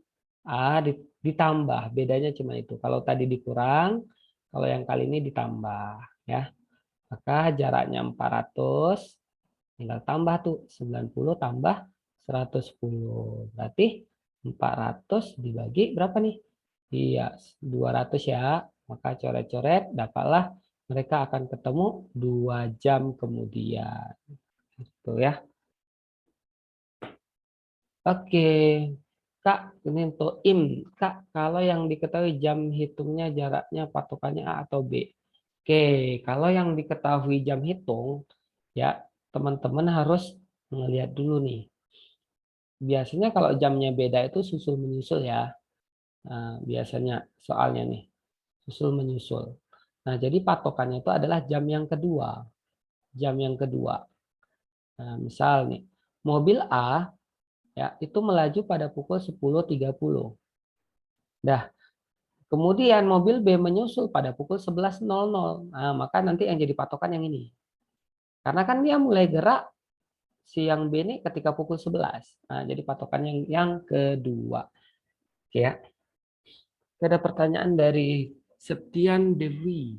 A ditambah. Bedanya cuma itu. Kalau tadi dikurang, kalau yang kali ini ditambah ya. Maka jaraknya 400, tinggal tambah tuh 90 tambah 110. Berarti 400 dibagi berapa nih? Iya, 200 ya. Maka coret-coret, dapatlah mereka akan ketemu 2 jam kemudian. Gitu ya. Oke. Kak, ini untuk IM. Kak, kalau yang diketahui jam hitungnya jaraknya patokannya A atau B? Oke, kalau yang diketahui jam hitung, ya teman-teman harus melihat dulu nih. Biasanya kalau jamnya beda itu susul menyusul ya. Nah, biasanya soalnya nih, susul menyusul. Nah, jadi patokannya itu adalah jam yang kedua. Jam yang kedua. Nah, misal nih, mobil A ya itu melaju pada pukul 10.30. Dah, kemudian mobil B menyusul pada pukul 11.00. Nah, maka nanti yang jadi patokan yang ini. Karena kan dia mulai gerak siang B ini ketika pukul 11. Nah, jadi patokan yang kedua. Oke ya. Ada pertanyaan dari Septian Dewi.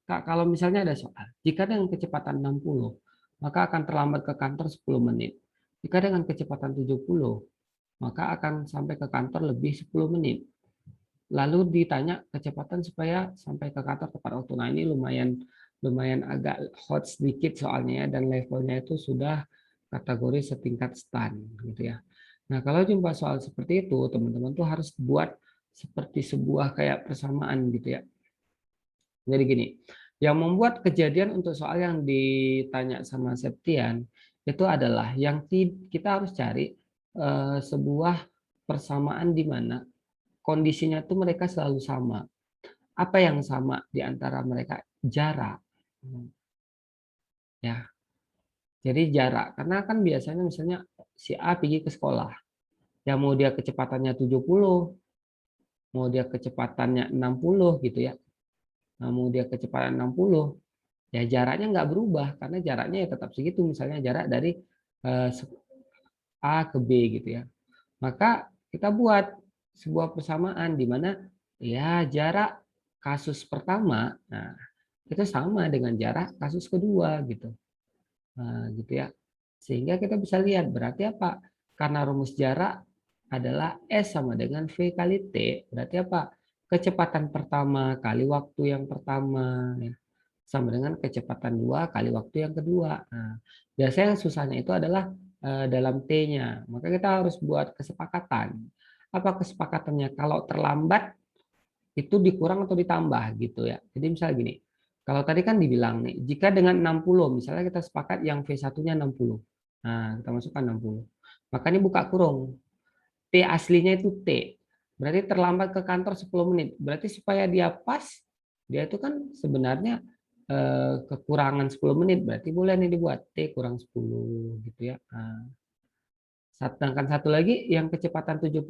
Kak, kalau misalnya ada soal, jika dengan kecepatan 60, maka akan terlambat ke kantor 10 menit. Jika dengan kecepatan 70, maka akan sampai ke kantor lebih 10 menit. Lalu ditanya kecepatan supaya sampai ke kantor tepat waktu. Nah, ini lumayan agak hot sedikit soalnya ya, dan levelnya itu sudah kategori setingkat stan gitu ya. Nah, kalau jumpa soal seperti itu, teman-teman tuh harus buat seperti sebuah kayak persamaan gitu ya. Jadi gini, yang membuat kejadian untuk soal yang ditanya sama Septian itu adalah yang kita harus cari sebuah persamaan di mana kondisinya tuh mereka selalu sama. Apa yang sama di antara mereka? Jarak. Ya, jadi jarak. Karena kan biasanya misalnya si A pergi ke sekolah. Ya mau dia kecepatannya 70, mau dia kecepatannya 60 gitu ya. Nah, mau dia kecepatan 60, ya jaraknya nggak berubah karena jaraknya ya tetap segitu. Misalnya jarak dari eh, A ke B gitu ya. Maka kita buat sebuah persamaan di mana ya jarak kasus pertama, nah itu sama dengan jarak kasus kedua gitu. Nah, gitu ya. Sehingga kita bisa lihat berarti apa? Karena rumus jarak adalah S sama dengan V kali T, berarti apa? Kecepatan pertama kali waktu yang pertama ya, sama dengan kecepatan dua kali waktu yang kedua. Nah, biasanya yang susahnya itu adalah dalam T-nya. Maka kita harus buat kesepakatan. Apa kesepakatannya? Kalau terlambat itu dikurang atau ditambah gitu ya. Jadi misalnya gini, kalau tadi kan dibilang nih, jika dengan 60, misalnya kita sepakat yang V1-nya 60. Nah, kita masukkan 60. Maka ini buka kurung. T aslinya itu T. Berarti terlambat ke kantor 10 menit. Berarti supaya dia pas, dia itu kan sebenarnya kekurangan 10 menit. Berarti boleh nih dibuat T kurang 10 gitu ya. Nah, sedangkan satu lagi yang kecepatan 70,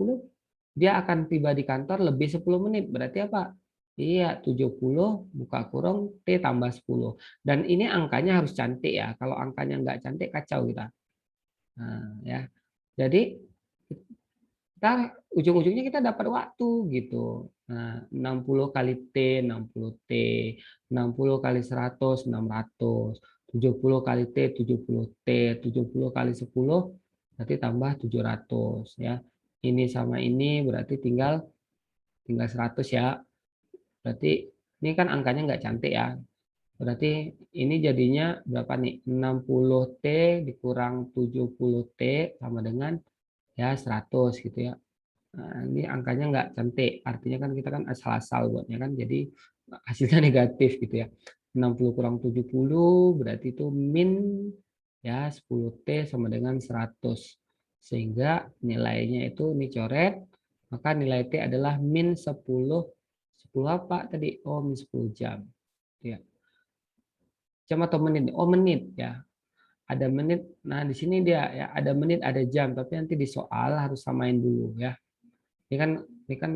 dia akan tiba di kantor lebih 10 menit. Berarti apa? Iya, 70 buka kurung T tambah 10. Dan ini angkanya harus cantik ya. Kalau angkanya nggak cantik, kacau kita. Nah, ya. Jadi kita ujung-ujungnya kita dapat waktu gitu. Nah, 60 kali T, 60 T, 60 kali 100, 600, 70 kali T, 70 T, 70 kali 10, berarti tambah 700 ya. Ini sama ini berarti tinggal 100 ya. Berarti ini kan angkanya nggak cantik ya. Berarti ini jadinya berapa nih? 60 T dikurang 70 T sama dengan ya 100 gitu ya. Nah, ini angkanya nggak cantik, artinya kan kita kan asal-asal buatnya kan, jadi hasilnya negatif gitu ya. 60 kurang 70 berarti itu min ya 10T sama dengan 100. Sehingga nilainya itu ini coret, maka nilai T adalah min 10. 10 apa tadi? Oh, min 10 jam. Ya. Jam atau menit? Oh, menit ya. Ada menit. Nah, di sini dia ya ada menit, ada jam, tapi nanti di soal harus samain dulu ya. Ini kan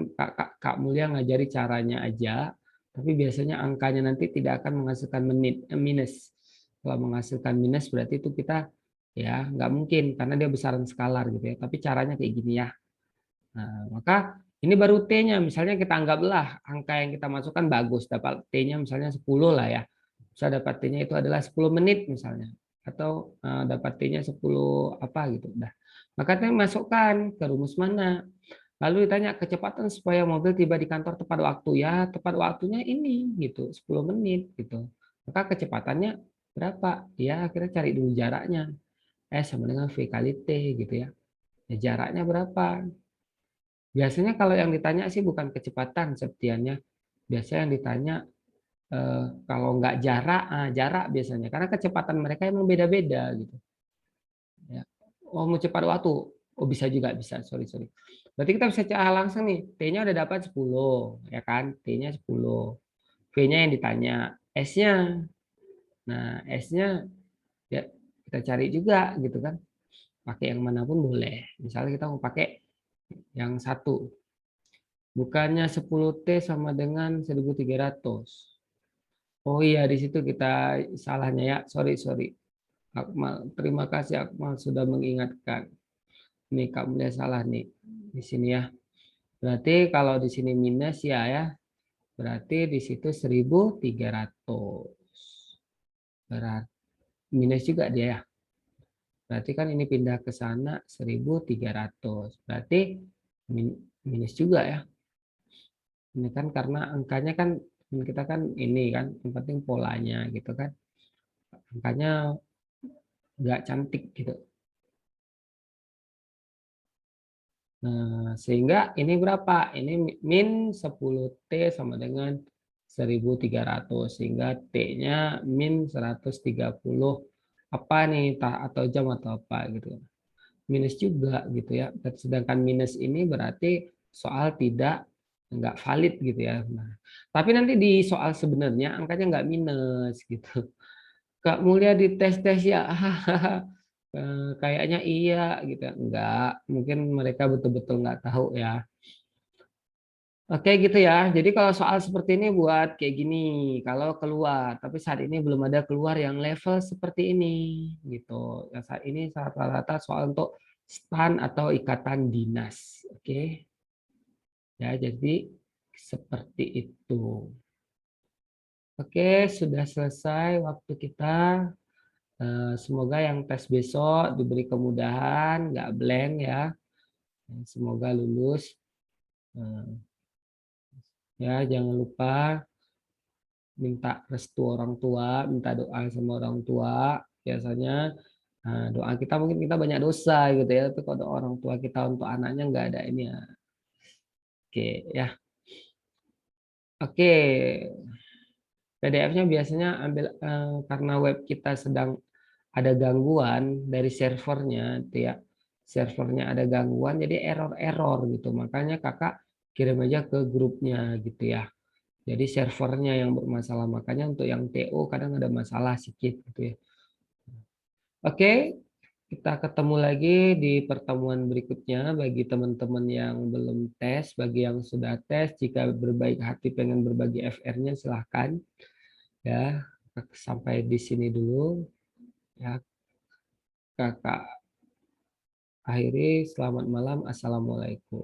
Kak Mulia ngajari caranya aja, tapi biasanya angkanya nanti tidak akan menghasilkan minus. Kalau menghasilkan minus berarti itu kita ya nggak mungkin karena dia besaran skalar gitu ya. Tapi caranya kayak gini ya. Nah, maka ini baru T-nya. Misalnya kita anggaplah angka yang kita masukkan bagus, dapat T-nya misalnya 10 lah ya. Bisa dapat T-nya itu adalah 10 menit misalnya. Atau dapat T-nya 10 apa gitu. Dah. Maka kita masukkan ke rumus mana. Lalu ditanya kecepatan supaya mobil tiba di kantor tepat waktu ya, tepat waktunya ini gitu, 10 menit gitu. Maka kecepatannya berapa? Ya, kita cari dulu jaraknya. Sama dengan V kali T gitu ya. Ya jaraknya berapa? Biasanya kalau yang ditanya sih bukan kecepatan Septiannya. Biasanya yang ditanya kalau nggak jarak, jarak biasanya. Karena kecepatan mereka emang beda-beda gitu. Ya. Oh, mau cepat waktu. Oh, bisa juga, bisa. Sorry, sorry. Berarti kita bisa cara langsung nih. T-nya udah dapat 10, ya kan? T-nya 10. V-nya yang ditanya. S-nya. Nah, S-nya ya kita cari juga gitu kan. Pakai yang manapun boleh. Misalnya kita mau pakai yang satu. Bukannya 10T sama dengan 1300. Oh iya, di situ kita salahnya ya. Sorry, sorry. Akmal, terima kasih Akmal sudah mengingatkan. Nih kamu lihat salah nih di sini ya. Berarti kalau di sini minus ya, berarti di situ 1300. Berarti minus juga dia ya. Berarti kan ini pindah ke sana 1.300. Berarti minus juga ya. Ini kan karena angkanya kan kita kan ini kan yang penting polanya gitu kan. Angkanya nggak cantik gitu. Nah, sehingga ini berapa? Ini min 10T sama dengan 1.300. Sehingga T-nya min 130 apa nih, atau jam atau apa gitu. Minus juga gitu ya. Sedangkan minus ini berarti soal nggak valid gitu ya. Nah, tapi nanti di soal sebenarnya angkanya nggak minus gitu. Kak Mulia di tes-tes ya, kayaknya iya gitu. Enggak, mungkin mereka betul-betul nggak tahu ya. Oke gitu ya. Jadi kalau soal seperti ini buat kayak gini, kalau keluar. Tapi saat ini belum ada keluar yang level seperti ini gitu. Ya, saat ini rata-rata soal untuk stan atau ikatan dinas. Oke. Ya, jadi seperti itu. Oke, sudah selesai waktu kita. Semoga yang tes besok diberi kemudahan, nggak blank ya. Semoga lulus. Eh, Ya, jangan lupa minta restu orang tua, minta doa sama orang tua. Biasanya doa kita mungkin kita banyak dosa gitu ya, tapi kalau doa orang tua kita untuk anaknya nggak ada ini ya. Oke ya, oke. PDF-nya biasanya ambil karena web kita sedang ada gangguan dari servernya, itu ya. Servernya ada gangguan, jadi error-error gitu. Makanya kakak kirim aja ke grupnya gitu ya. Jadi servernya yang bermasalah, makanya untuk yang TO kadang ada masalah sedikit gitu ya. Oke, kita ketemu lagi di pertemuan berikutnya bagi teman-teman yang belum tes, bagi yang sudah tes, jika berbaik hati pengen berbagi FR-nya silahkan ya. Sampai di sini dulu ya kakak akhiri. Selamat malam, assalamualaikum.